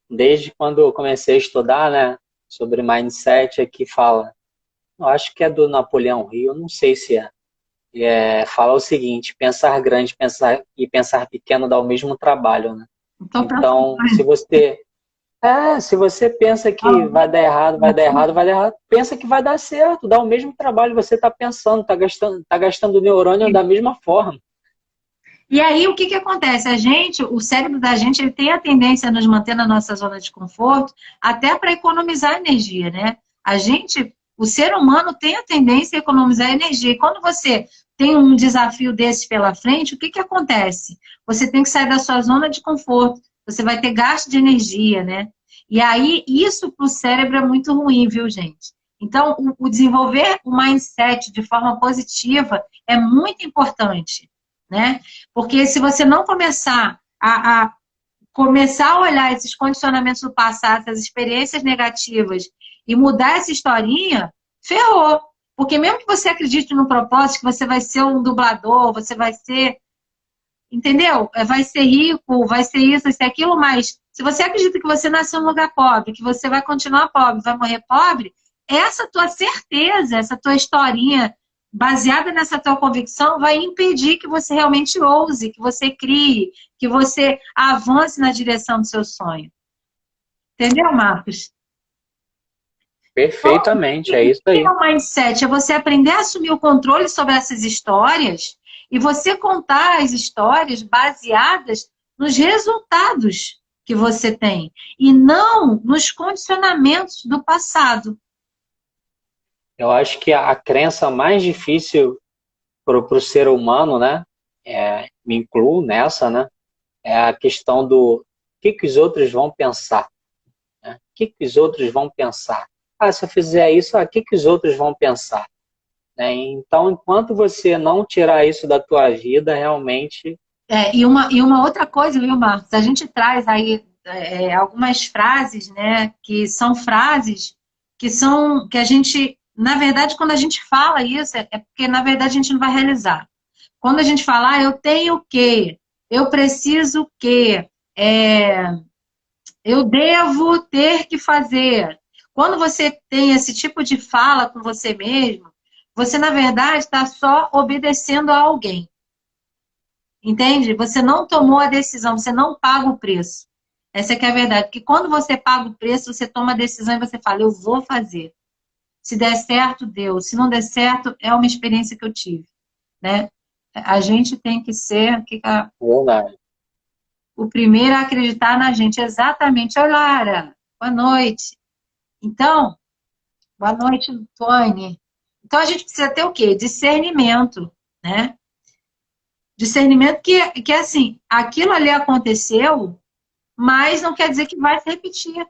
[SPEAKER 2] desde quando eu comecei a estudar, né, sobre mindset, que fala, eu acho que é do Napoleão Hill, não sei se fala o seguinte, pensar grande e pensar pequeno dá o mesmo trabalho, né? Então se você pensa que vai dar errado, pensa que vai dar certo, dá o mesmo trabalho, você está pensando, tá gastando neurônio da mesma forma.
[SPEAKER 1] E aí, o que acontece? O cérebro da gente, ele tem a tendência a nos manter na nossa zona de conforto, até para economizar energia, né? A gente O ser humano tem a tendência a economizar energia. E quando você tem um desafio desse pela frente, o que que acontece? Você tem que sair da sua zona de conforto. Você vai ter gasto de energia, né? E aí, isso para o cérebro é muito ruim, viu, gente? Então, o desenvolver o mindset de forma positiva é muito importante, né? Porque se você não começar a olhar esses condicionamentos do passado, essas experiências negativas e mudar essa historinha, ferrou. Porque mesmo que você acredite no propósito, que você vai ser um dublador, você vai ser, entendeu? Vai ser rico, vai ser isso, vai ser aquilo, mas se você acredita que você nasceu num lugar pobre, que você vai continuar pobre, vai morrer pobre, essa tua certeza, essa tua historinha, baseada nessa tua convicção, vai impedir que você realmente ouse, que você crie, que você avance na direção do seu sonho. Entendeu, Marcos?
[SPEAKER 2] Perfeitamente, é isso
[SPEAKER 1] O que
[SPEAKER 2] aí.
[SPEAKER 1] é o mindset? É você aprender a assumir o controle sobre essas histórias e você contar as histórias baseadas nos resultados que você tem e não nos condicionamentos do passado.
[SPEAKER 2] Eu acho que a crença mais difícil para o ser humano, né? Me incluo nessa, né? É a questão do que os outros vão pensar, né? O que os outros vão pensar? Ah, se eu fizer isso, o que os outros vão pensar? Né? Então, enquanto você não tirar isso da tua vida, realmente...
[SPEAKER 1] E uma outra coisa, viu, Marcos? A gente traz aí algumas frases, né? Que são frases que a gente, na verdade, quando a gente fala isso, é porque, na verdade, a gente não vai realizar. Quando a gente fala, eu tenho o quê? Eu preciso o quê? Eu devo ter que fazer. Quando você tem esse tipo de fala com você mesmo, você, na verdade, está só obedecendo a alguém. Entende? Você não tomou a decisão, você não paga o preço. Essa é que é a verdade. Porque quando você paga o preço, você toma a decisão e você fala, eu vou fazer. Se der certo, deu. Se não der certo, é uma experiência que eu tive. Né? A gente tem que ser
[SPEAKER 2] Verdade.
[SPEAKER 1] o primeiro a acreditar na gente. Exatamente. Oi, Lara. Boa noite. Então, boa noite, Tony. Então, a gente precisa ter o quê? Discernimento, né? Discernimento que assim, aquilo ali aconteceu, mas não quer dizer que vai se repetir.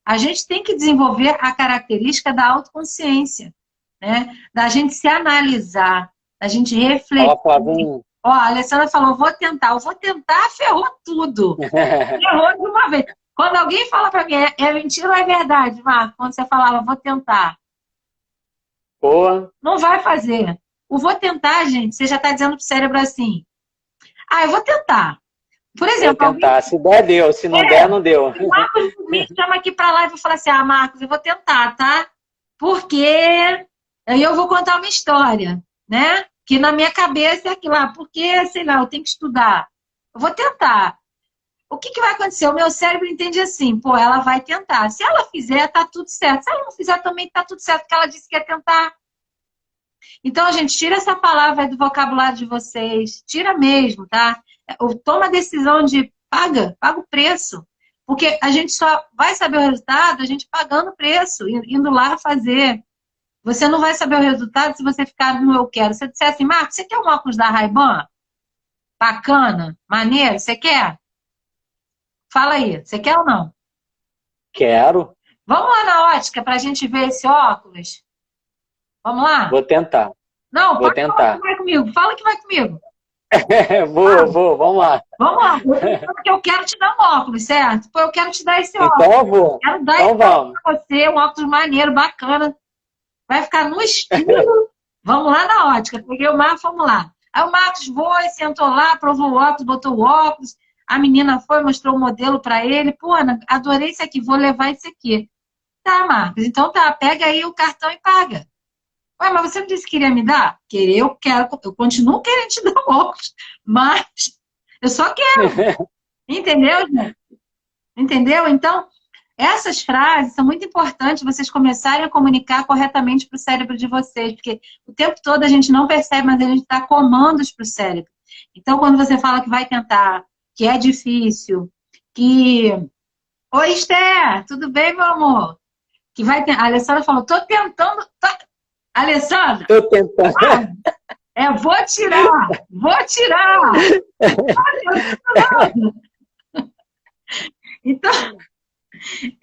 [SPEAKER 1] A gente tem que desenvolver a característica da autoconsciência, né? Da gente se analisar, da gente refletir.
[SPEAKER 2] Fala, Flavinho.
[SPEAKER 1] Ó, a Alessandra falou, eu vou tentar, ferrou tudo. Ferrou de uma vez. Quando alguém fala para mim, é mentira ou é verdade, Marco? Quando você falava, vou tentar.
[SPEAKER 2] Boa.
[SPEAKER 1] Não vai fazer. O vou tentar, gente, você já está dizendo pro cérebro assim, eu vou tentar. Por exemplo,
[SPEAKER 2] Vou tentar. Se der, deu. Se não der, não deu.
[SPEAKER 1] O Marcos me chama aqui para lá e vou falar assim, Marcos, eu vou tentar, tá? Porque aí eu vou contar uma história, né? Que na minha cabeça é aquilo lá, porque, sei lá, eu tenho que estudar. Eu vou tentar. O que vai acontecer? O meu cérebro entende assim, pô, ela vai tentar. Se ela fizer, tá tudo certo. Se ela não fizer, também tá tudo certo, porque ela disse que ia tentar. Então, gente, tira essa palavra do vocabulário de vocês. Tira mesmo, tá? Toma a decisão de paga o preço. Porque a gente só vai saber o resultado a gente pagando o preço, indo lá fazer. Você não vai saber o resultado se você ficar no eu quero. Se você disser assim, Marcos, você quer um óculos da Ray-Ban? Bacana, maneiro, você quer? Fala aí, você quer ou não?
[SPEAKER 2] Quero.
[SPEAKER 1] Vamos lá na ótica pra gente ver esse óculos? Vamos lá?
[SPEAKER 2] Vou tentar.
[SPEAKER 1] Não,
[SPEAKER 2] Vou
[SPEAKER 1] pode falar
[SPEAKER 2] tentar.
[SPEAKER 1] que vai comigo. Fala que vai comigo.
[SPEAKER 2] Vou. Vamos lá.
[SPEAKER 1] Vamos lá, porque eu quero te dar um óculos, certo? Pô, eu quero te dar esse óculos.
[SPEAKER 2] Então eu vou.
[SPEAKER 1] Quero dar
[SPEAKER 2] Então
[SPEAKER 1] esse óculos
[SPEAKER 2] vamos.
[SPEAKER 1] pra você, um óculos maneiro, bacana. Vai ficar no estilo. Vamos lá na ótica. Peguei o Marcos, vamos lá. Aí o Marcos foi, sentou lá, provou o óculos, botou o óculos. A menina foi, mostrou o modelo pra ele. Pô, Ana, adorei esse aqui, vou levar esse aqui. Tá, Marcos, então tá, pega aí o cartão e paga. Ué, mas você não disse que queria me dar? Eu quero, eu continuo querendo te dar o óculos, mas eu só quero. Entendeu, gente? Entendeu? Então, essas frases são muito importantes vocês começarem a comunicar corretamente para o cérebro de vocês, porque o tempo todo a gente não percebe, mas a gente dá comandos para o cérebro. Então, quando você fala que vai tentar, que é difícil, que... Oi, Esther, tudo bem, meu amor? que vai ter... A Alessandra falou, tô tentando... Alessandra,
[SPEAKER 2] Tô tentando.
[SPEAKER 1] vou tirar, vou tirar. Então,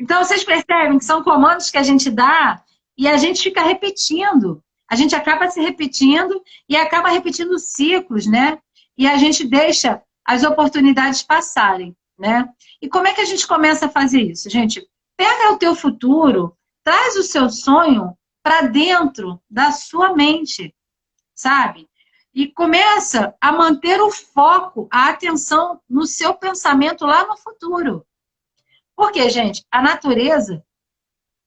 [SPEAKER 1] então, vocês percebem que são comandos que a gente dá e a gente fica repetindo. A gente acaba se repetindo e acaba repetindo ciclos, né? E a gente deixa as oportunidades passarem, né? E como é que a gente começa a fazer isso, gente? Pega o teu futuro, traz o seu sonho para dentro da sua mente, sabe? E começa a manter o foco, a atenção no seu pensamento lá no futuro. Porque, gente, a natureza,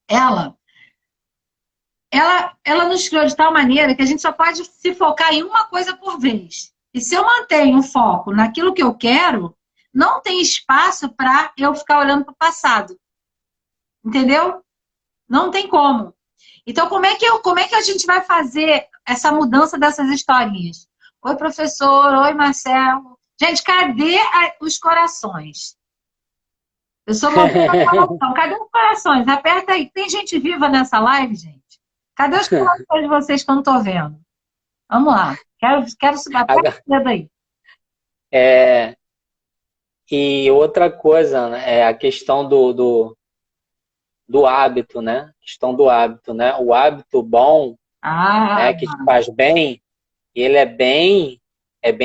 [SPEAKER 1] ela nos criou de tal maneira que a gente só pode se focar em uma coisa por vez. E se eu mantenho o foco naquilo que eu quero, não tem espaço para eu ficar olhando para o passado. Entendeu? Não tem como. Então, como é que a gente vai fazer essa mudança dessas historinhas? Oi, professor. Oi, Marcelo. Gente, cadê os corações? Eu sou uma boa coração. Cadê os corações? Aperta aí. Tem gente viva nessa live, gente? Cadê os corações de vocês que eu não estou vendo? Vamos lá. Quero subir. Aperta o dedo aí.
[SPEAKER 2] E outra coisa, né, é a questão do hábito, né? A questão do hábito, né? O hábito bom, né, que te faz bem, ele é bem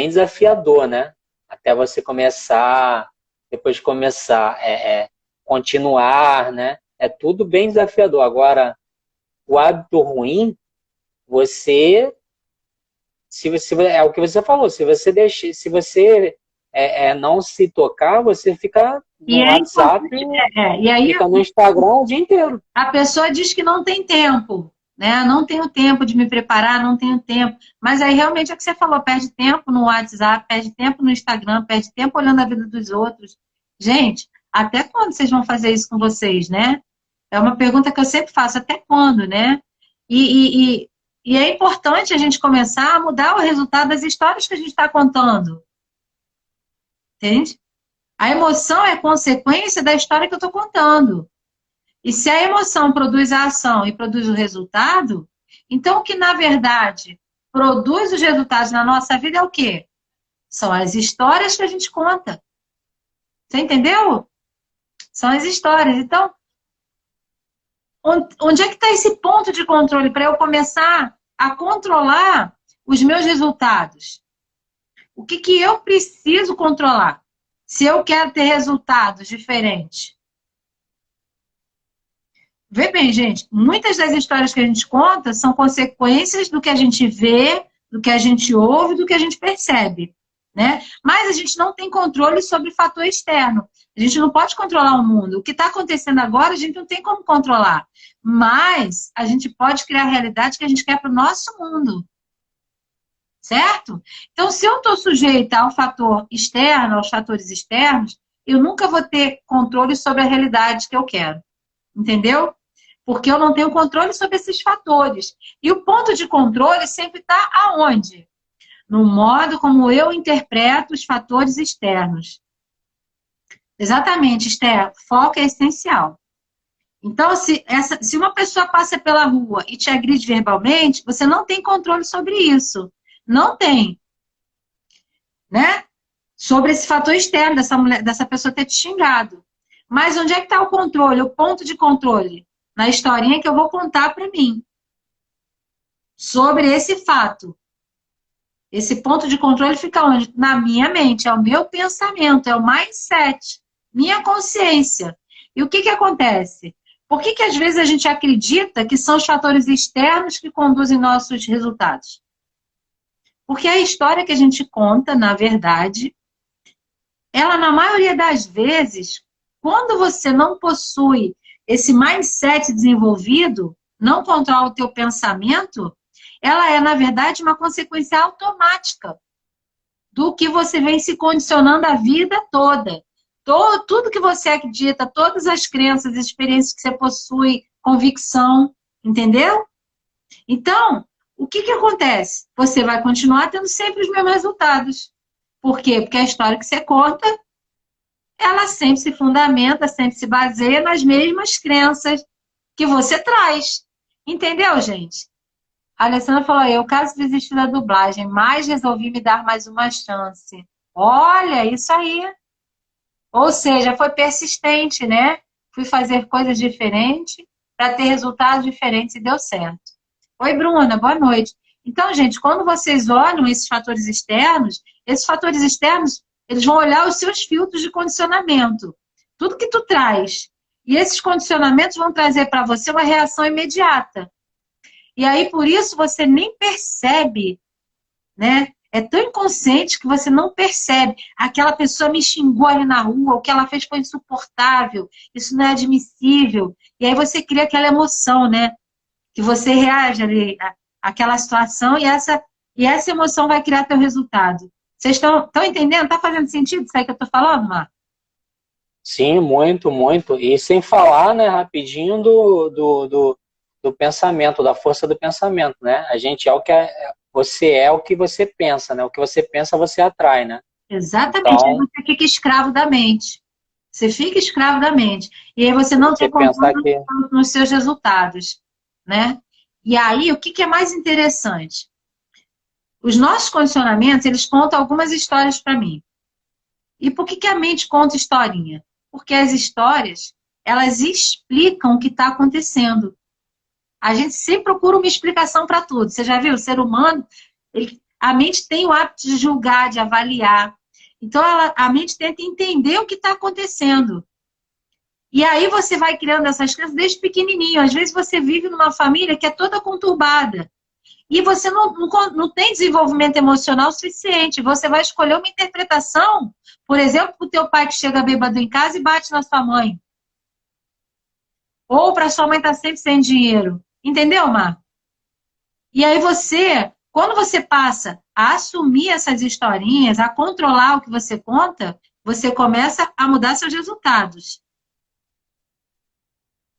[SPEAKER 2] desafiador, né? Até você começar, depois de começar, continuar, né? É tudo bem desafiador. Agora, o hábito ruim, é o que você falou, se você não se tocar, você fica no WhatsApp, fica no Instagram o dia inteiro.
[SPEAKER 1] A pessoa diz que não tem tempo, né? Não tenho tempo de me preparar, não tenho tempo. Mas aí realmente é o que você falou, perde tempo no WhatsApp, perde tempo no Instagram, perde tempo olhando a vida dos outros. Gente, até quando vocês vão fazer isso com vocês, né? É uma pergunta que eu sempre faço, até quando, né? E é importante a gente começar a mudar o resultado das histórias que a gente está contando. Entende? A emoção é consequência da história que eu estou contando. E se a emoção produz a ação e produz o resultado, então o que, na verdade, produz os resultados na nossa vida é o quê? São as histórias que a gente conta. Você entendeu? São as histórias. Então, onde é que está esse ponto de controle para eu começar a controlar os meus resultados? O que eu preciso controlar? Se eu quero ter resultados diferentes. Vê bem, gente, muitas das histórias que a gente conta são consequências do que a gente vê, do que a gente ouve, do que a gente percebe, né? Mas a gente não tem controle sobre o fator externo. A gente não pode controlar o mundo. O que está acontecendo agora, a gente não tem como controlar. Mas a gente pode criar a realidade que a gente quer para o nosso mundo. Certo? Então, se eu estou sujeita ao fator externo, aos fatores externos, eu nunca vou ter controle sobre a realidade que eu quero. Entendeu? Porque eu não tenho controle sobre esses fatores. E o ponto de controle sempre está aonde? No modo como eu interpreto os fatores externos. Exatamente, Esther. Foco é essencial. Então, se uma pessoa passa pela rua e te agride verbalmente, você não tem controle sobre isso. Não tem. Né? Sobre esse fator externo dessa pessoa ter te xingado. Mas onde é que está o controle? O ponto de controle? Na historinha que eu vou contar para mim. Sobre esse fato. Esse ponto de controle fica onde? Na minha mente. É o meu pensamento. É o mindset. Minha consciência. E o que acontece? Por que às vezes a gente acredita que são os fatores externos que conduzem nossos resultados? Porque a história que a gente conta, na verdade, ela, na maioria das vezes, quando você não possui esse mindset desenvolvido, não controla o teu pensamento, ela é, na verdade, uma consequência automática do que você vem se condicionando a vida toda. Tudo que você acredita, todas as crenças, experiências que você possui, convicção, entendeu? Então, o que acontece? Você vai continuar tendo sempre os mesmos resultados. Por quê? Porque a história que você conta, ela sempre se fundamenta, sempre se baseia nas mesmas crenças, que você traz. Entendeu, gente? A Alessandra falou, eu quase desisti da dublagem, mas resolvi me dar mais uma chance. Olha, isso aí. Ou seja, foi persistente, né? Fui fazer coisas diferentes para ter resultados diferentes e deu certo. Oi, Bruna, boa noite. Então, gente, quando vocês olham esses fatores externos, eles vão olhar os seus filtros de condicionamento. Tudo que tu traz. E esses condicionamentos vão trazer para você uma reação imediata. E aí, por isso, você nem percebe, né? É tão inconsciente que você não percebe. Aquela pessoa me xingou ali na rua, o que ela fez foi insuportável, isso não é admissível. E aí você cria aquela emoção, né? Que você reage ali àquela situação e essa emoção vai criar teu resultado. Vocês estão entendendo? Está fazendo sentido isso aí que eu estou falando, Marco?
[SPEAKER 2] Sim, muito, muito. E sem falar, né, rapidinho do pensamento, da força do pensamento, né? A gente é o que você é o que você pensa, né? O que você pensa, você atrai, né?
[SPEAKER 1] Exatamente. Aí
[SPEAKER 2] Então,
[SPEAKER 1] você fica escravo da mente. Você fica escravo da mente. E aí você
[SPEAKER 2] se
[SPEAKER 1] não tem
[SPEAKER 2] você
[SPEAKER 1] controle
[SPEAKER 2] pensar que
[SPEAKER 1] nos seus resultados, né? E aí, o que é mais interessante? Os nossos condicionamentos, eles contam algumas histórias para mim. E por que a mente conta historinha? Porque as histórias, elas explicam o que está acontecendo. A gente sempre procura uma explicação para tudo. Você já viu? O ser humano, a mente tem o hábito de julgar, de avaliar. Então, a mente tenta entender o que está acontecendo. E aí você vai criando essas crenças desde pequenininho. Às vezes você vive numa família que é toda conturbada. E você não tem desenvolvimento emocional suficiente. Você vai escolher uma interpretação, por exemplo, para o teu pai que chega bêbado em casa e bate na sua mãe. Ou para sua mãe estar sempre sem dinheiro. Entendeu, Mar? E aí quando você passa a assumir essas historinhas, a controlar o que você conta, você começa a mudar seus resultados.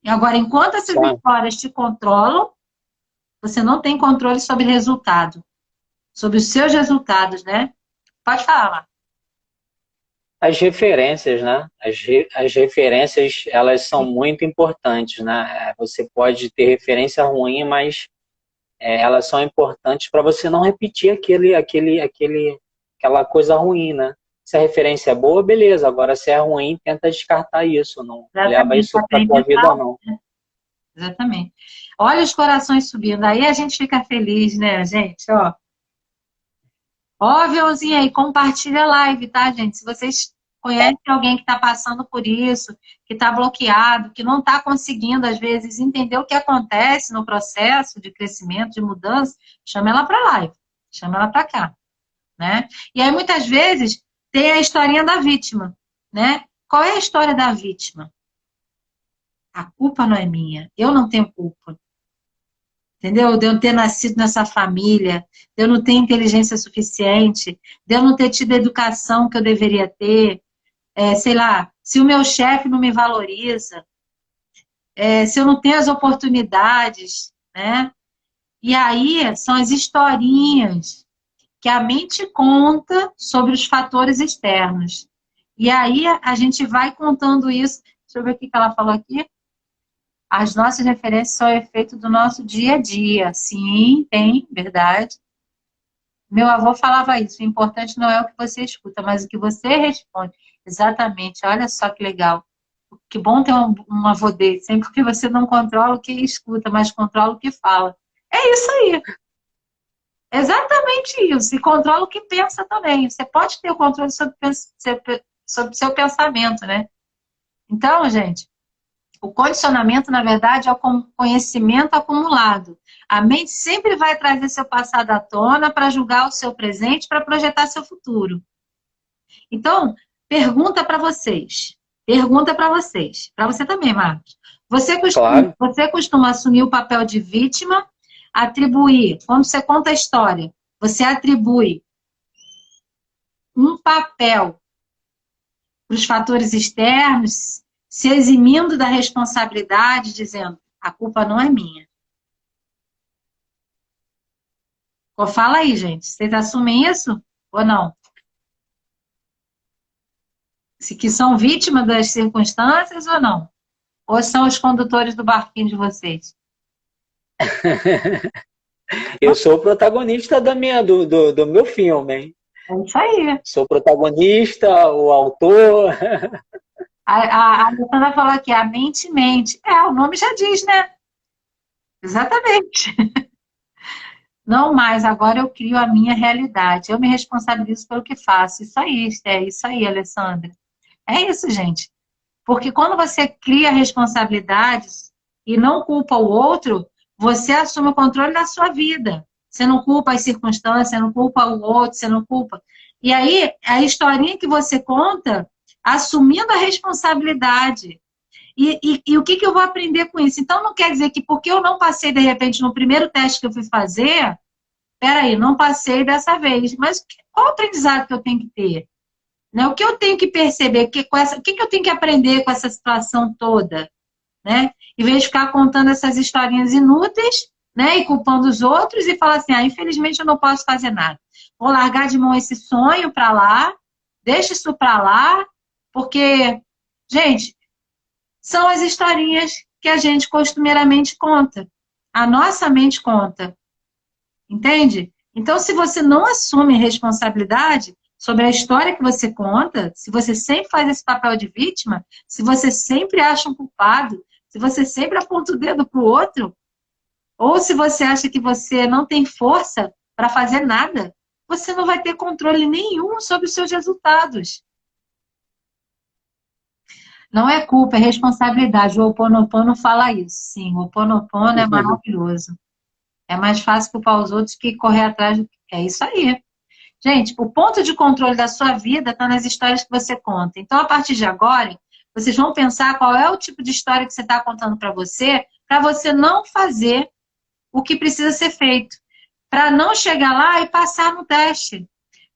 [SPEAKER 1] E agora, enquanto essas histórias te controlam, você não tem controle sobre o resultado. Sobre os seus resultados, né? Pode falar, Mar.
[SPEAKER 2] as referências, né? As referências, elas são muito importantes, né? Você pode ter referência ruim, mas elas são importantes para você não repetir aquela coisa ruim, né? Se a referência é boa, beleza. Agora, se é ruim, tenta descartar isso. Não leva
[SPEAKER 1] Exatamente,
[SPEAKER 2] isso para tua vida, não.
[SPEAKER 1] exatamente. Olha os corações subindo. Aí a gente fica feliz, né, gente? Ó, aviãozinho aí, compartilha a live, tá, gente? Se vocês conhecem alguém que está passando por isso, que está bloqueado, que não está conseguindo, às vezes, entender o que acontece no processo de crescimento, de mudança, chama ela para a live, chama ela para cá, né? E aí, muitas vezes, tem a historinha da vítima, né? Qual é a história da vítima? A culpa não é minha, eu não tenho culpa. Entendeu? De eu ter nascido nessa família, de eu não ter inteligência suficiente, de eu não ter tido a educação que eu deveria ter, sei lá, se o meu chefe não me valoriza, se eu não tenho as oportunidades, né? E aí são as historinhas que a mente conta sobre os fatores externos. E aí a gente vai contando isso. Deixa eu ver o que ela falou aqui. As nossas referências são efeito do nosso dia a dia. Sim, tem, verdade. Meu avô falava isso. O importante não é o que você escuta, mas o que você responde. Exatamente. Olha só que legal. Que bom ter um avô desse, hein? Porque você não controla o que escuta, mas controla o que fala. É isso aí. Exatamente isso. E controla o que pensa também. Você pode ter o controle sobre o seu pensamento, né? Então, gente, o condicionamento, na verdade, é o conhecimento acumulado. A mente sempre vai trazer seu passado à tona para julgar o seu presente, para projetar seu futuro. Então, pergunta para vocês. Pergunta para vocês. Para você também, Marcos.
[SPEAKER 2] Claro.
[SPEAKER 1] Você costuma assumir o papel de vítima, atribuir, quando você conta a história, você atribui um papel para os fatores externos, se eximindo da responsabilidade, dizendo, a culpa não é minha. Fala aí, gente. Vocês assumem isso ou não? Se que são vítimas das circunstâncias ou não? Ou são os condutores do barquinho de vocês?
[SPEAKER 2] Eu sou o protagonista do meu filme, hein?
[SPEAKER 1] É isso aí.
[SPEAKER 2] Sou o protagonista, o autor.
[SPEAKER 1] A Alessandra falou aqui, a mente mente. O nome já diz, né? Exatamente. Não mais, agora eu crio a minha realidade. Eu me responsabilizo pelo que faço. Isso aí, é isso aí, Alessandra. É isso, gente. Porque quando você cria responsabilidades e não culpa o outro, você assume o controle da sua vida. Você não culpa as circunstâncias, você não culpa o outro, você não culpa. E aí, a historinha que você conta, assumindo a responsabilidade. E o que, que eu vou aprender com isso? Então, não quer dizer que porque eu não passei, de repente, no primeiro teste que eu fui fazer, peraí, não passei dessa vez. Mas qual o aprendizado que eu tenho que ter? Né? O que eu tenho que perceber? O que eu tenho que aprender com essa situação toda? Né? Em vez de ficar contando essas historinhas inúteis, né? E culpando os outros e falar assim, infelizmente eu não posso fazer nada. Vou largar de mão esse sonho para lá, deixa isso para lá, porque, gente, são as historinhas que a gente costumeiramente conta. A nossa mente conta. Entende? Então, se você não assume responsabilidade sobre a história que você conta, se você sempre faz esse papel de vítima, se você sempre acha um culpado, se você sempre aponta o dedo para o outro, ou se você acha que você não tem força para fazer nada, você não vai ter controle nenhum sobre os seus resultados. Não é culpa, é responsabilidade. O Ho Oponopono fala isso. Sim, o Ho Oponopono é maravilhoso. É mais fácil culpar os outros que correr atrás do que é isso aí. Gente, o ponto de controle da sua vida está nas histórias que você conta. Então, a partir de agora, vocês vão pensar qual é o tipo de história que você está contando para você não fazer o que precisa ser feito. Para não chegar lá e passar no teste.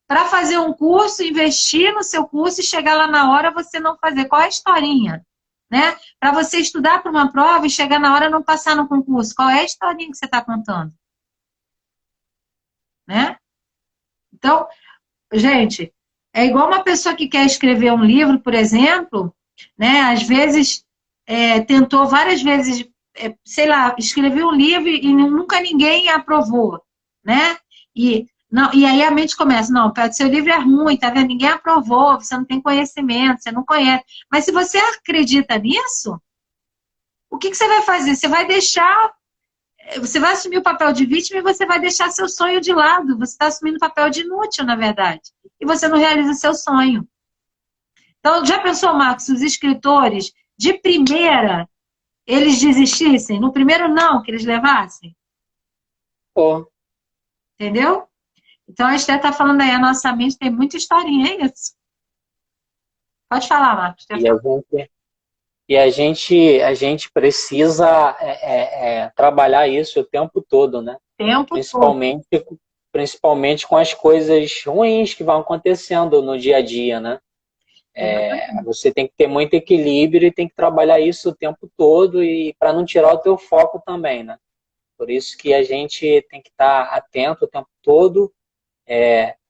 [SPEAKER 1] Para fazer um curso, investir no seu curso e chegar lá na hora você não fazer. Qual é a historinha? Né? Para você estudar para uma prova e chegar na hora não passar no concurso. Qual é a historinha que você está contando? Né? Então, gente, é igual uma pessoa que quer escrever um livro, por exemplo, né? Às vezes tentou várias vezes, sei lá, escrever um livro e nunca ninguém aprovou, né? E aí a mente começa, não, seu livro é ruim, tá vendo? Ninguém aprovou, você não tem conhecimento, você não conhece. Mas se você acredita nisso, o que você vai fazer? Você vai assumir o papel de vítima e você vai deixar seu sonho de lado. Você está assumindo o papel de inútil, na verdade. E você não realiza seu sonho. Então, já pensou, Marcos, se os escritores, de primeira, eles desistissem? No primeiro não que eles levassem?
[SPEAKER 2] Pô.
[SPEAKER 1] Entendeu? Então, a Esther está falando aí, a nossa mente tem muita historinha, é isso? Pode falar, Marcos.
[SPEAKER 2] A gente precisa trabalhar isso o tempo todo, né? Principalmente com as coisas ruins que vão acontecendo no dia a dia, né? Você tem que ter muito equilíbrio e tem que trabalhar isso o tempo todo e para não tirar o teu foco também, né? Por isso que a gente tem que estar atento o tempo todo,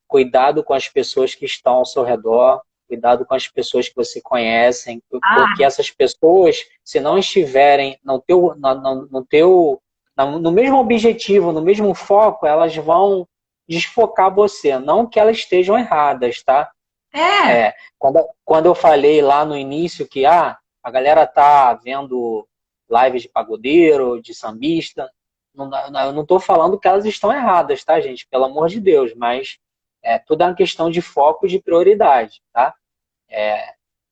[SPEAKER 2] cuidado com as pessoas que estão ao seu redor, cuidado com as pessoas que você conhece, porque essas pessoas, se não estiverem no mesmo objetivo, no mesmo foco, elas vão desfocar você. Não que elas estejam erradas, tá? Quando eu falei lá no início que a galera tá vendo lives de pagodeiro, de sambista, eu não estou falando que elas estão erradas, tá, gente? Pelo amor de Deus, mas tudo é uma questão de foco e de prioridade, tá?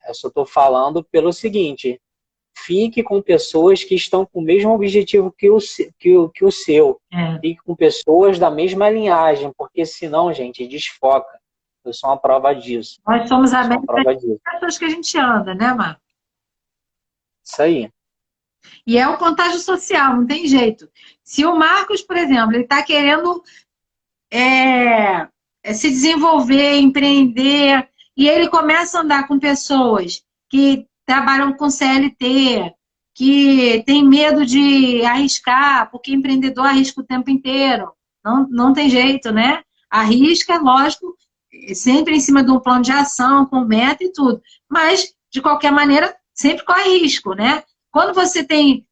[SPEAKER 2] Eu só estou falando pelo seguinte: fique com pessoas que estão com o mesmo objetivo que o seu. Fique com pessoas da mesma linhagem, porque senão, gente, desfoca. Eu sou uma prova disso.
[SPEAKER 1] Nós somos a média das pessoas que a gente anda, né, Marcos?
[SPEAKER 2] Isso aí.
[SPEAKER 1] E é o contágio social, não tem jeito. Se o Marcos, por exemplo, ele está querendo se desenvolver, empreender, e ele começa a andar com pessoas que trabalham com CLT, que tem medo de arriscar, porque empreendedor arrisca o tempo inteiro. Não tem jeito, né? Arrisca, lógico, sempre em cima de um plano de ação, com meta e tudo. Mas, de qualquer maneira, sempre corre risco, né? Quando você tem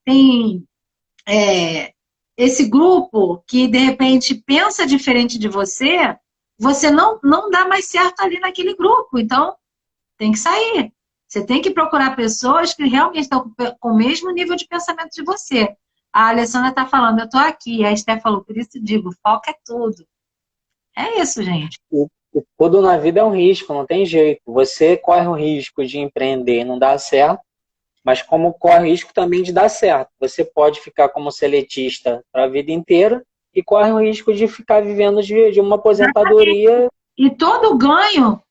[SPEAKER 1] esse grupo que, de repente, pensa diferente de você, você não dá mais certo ali naquele grupo. Então, tem que sair. Você tem que procurar pessoas que realmente estão com o mesmo nível de pensamento de você. A Alessandra está falando, eu estou aqui. A Esther falou, por isso digo, foco é tudo. É isso, gente.
[SPEAKER 2] E tudo na vida é um risco, não tem jeito. Você corre o risco de empreender e não dar certo, mas como corre o risco também de dar certo. Você pode ficar como seletista para a vida inteira e corre o risco de ficar vivendo de uma aposentadoria.
[SPEAKER 1] E todo ganho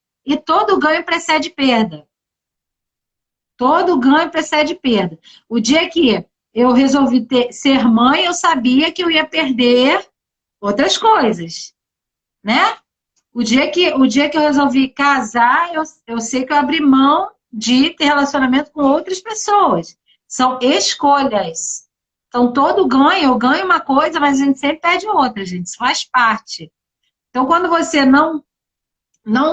[SPEAKER 1] precede perda. Todo ganho precede perda. O dia que eu resolvi ser mãe, eu sabia que eu ia perder outras coisas, né? O dia que eu resolvi casar, eu sei que eu abri mão de ter relacionamento com outras pessoas. São escolhas. Então, todo ganho, eu ganho uma coisa, mas a gente sempre perde outra, gente. Isso faz parte. Então, quando você não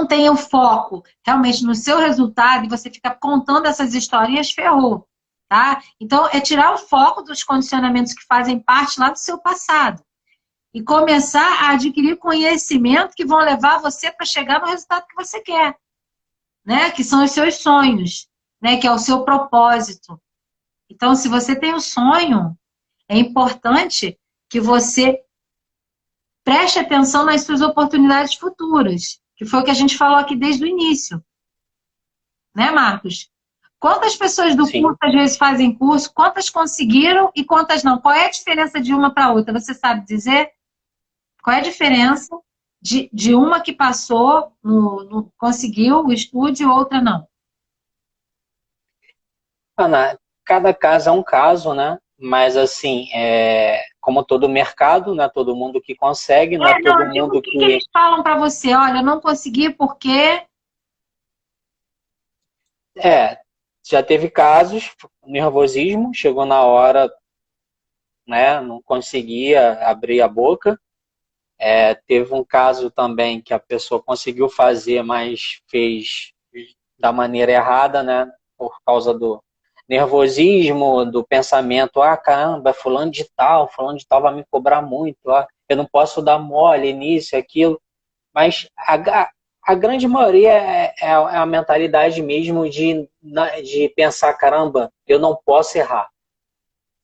[SPEAKER 1] tem o foco realmente no seu resultado e você fica contando essas historinhas, ferrou, tá? Então, é tirar o foco dos condicionamentos que fazem parte lá do seu passado e começar a adquirir conhecimento que vão levar você para chegar no resultado que você quer, né? Que são os seus sonhos, né? Que é o seu propósito. Então, se você tem um sonho, é importante que você preste atenção nas suas oportunidades futuras, que foi o que a gente falou aqui desde o início. Né, Marcos? Quantas pessoas do
[SPEAKER 2] Sim.
[SPEAKER 1] curso às vezes fazem curso, quantas conseguiram e quantas não? Qual é a diferença de uma para outra? Você sabe dizer? Qual é a diferença de uma que passou, conseguiu o estudo e outra não?
[SPEAKER 2] Ana, cada caso é um caso, né? Mas assim, como todo mercado, não é todo mundo que consegue, não é todo mundo
[SPEAKER 1] o que eles falam para você? Olha, eu não consegui porque...
[SPEAKER 2] Já teve casos, nervosismo, chegou na hora, né? Não conseguia abrir a boca. Teve um caso também que a pessoa conseguiu fazer, mas fez da maneira errada, né? Por causa do nervosismo, do pensamento, caramba, fulano de tal vai me cobrar muito, eu não posso dar mole nisso, aquilo. Mas a grande maioria é a mentalidade mesmo de pensar, caramba, eu não posso errar.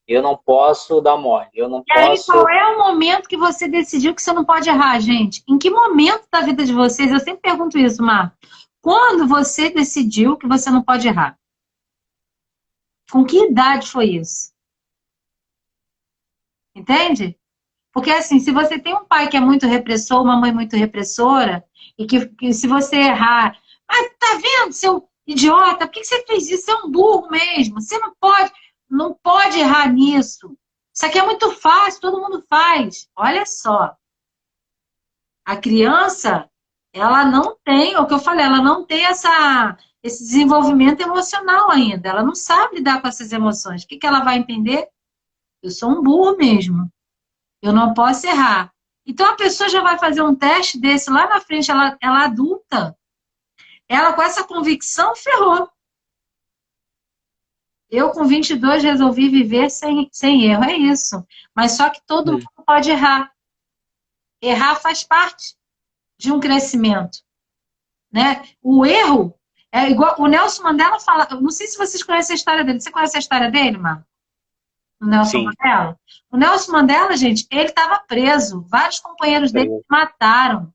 [SPEAKER 2] Eu não posso dar mole, eu não posso...
[SPEAKER 1] aí, qual é o momento que você decidiu que você não pode errar, gente? Em que momento da vida de vocês? Eu sempre pergunto isso, Marco. Quando você decidiu que você não pode errar? Com que idade foi isso? Entende? Porque assim, se você tem um pai que é muito repressor, uma mãe muito repressora, e que se você errar, tá vendo, seu idiota, por que você fez isso? Você é um burro mesmo, você não pode errar nisso. Isso aqui é muito fácil, todo mundo faz. Olha só. A criança, ela não tem, o que eu falei, ela não tem esse desenvolvimento emocional ainda. Ela não sabe lidar com essas emoções. O que ela vai entender? Eu sou um burro mesmo. Eu não posso errar. Então a pessoa já vai fazer um teste desse lá na frente, ela adulta. Ela com essa convicção ferrou. Eu com 22 resolvi viver sem erro, é isso. Mas só que todo mundo pode errar. Errar faz parte de um crescimento. Né? O erro é igual... O Nelson Mandela fala... Não sei se vocês conhecem a história dele. Você conhece a história dele, Marco? O Nelson Mandela? O Nelson Mandela, gente, ele estava preso. Vários companheiros dele se mataram.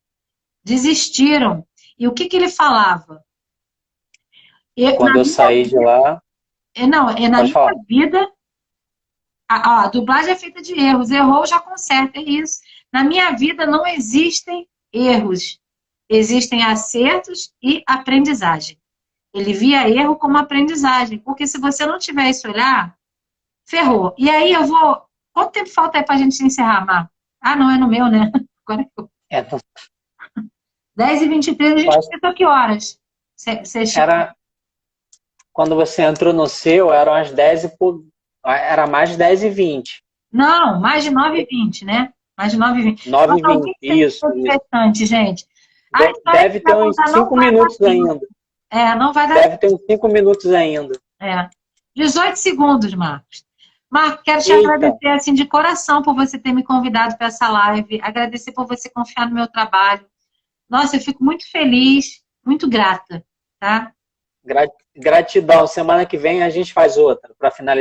[SPEAKER 1] Desistiram. E o que ele falava?
[SPEAKER 2] Quando eu saí de lá...
[SPEAKER 1] na minha vida... A dublagem é feita de erros. Errou, já conserta. É isso. Na minha vida não existem erros. Existem acertos e aprendizagem. Ele via erro como aprendizagem. Porque se você não tiver esse olhar, ferrou. E aí eu vou... Quanto tempo falta aí pra gente encerrar, Marco? Não, é no meu, né? Agora é eu. 10h23, a gente começou que horas?
[SPEAKER 2] Quando você entrou no seu, eram as 10 era mais de 10h20.
[SPEAKER 1] Não, mais de 9h20, né? Mais de 9h20.
[SPEAKER 2] 9h20, isso.
[SPEAKER 1] Interessante, gente.
[SPEAKER 2] Deve ter uns 5 minutos ainda.
[SPEAKER 1] Não vai dar.
[SPEAKER 2] Deve ter uns 5 minutos ainda.
[SPEAKER 1] 18 segundos, Marcos. Marcos, quero te
[SPEAKER 2] Eita,
[SPEAKER 1] agradecer assim de coração por você ter me convidado para essa live, agradecer por você confiar no meu trabalho. Nossa, eu fico muito feliz, muito grata, tá?
[SPEAKER 2] gratidão. Semana que vem a gente faz outra para finalizar.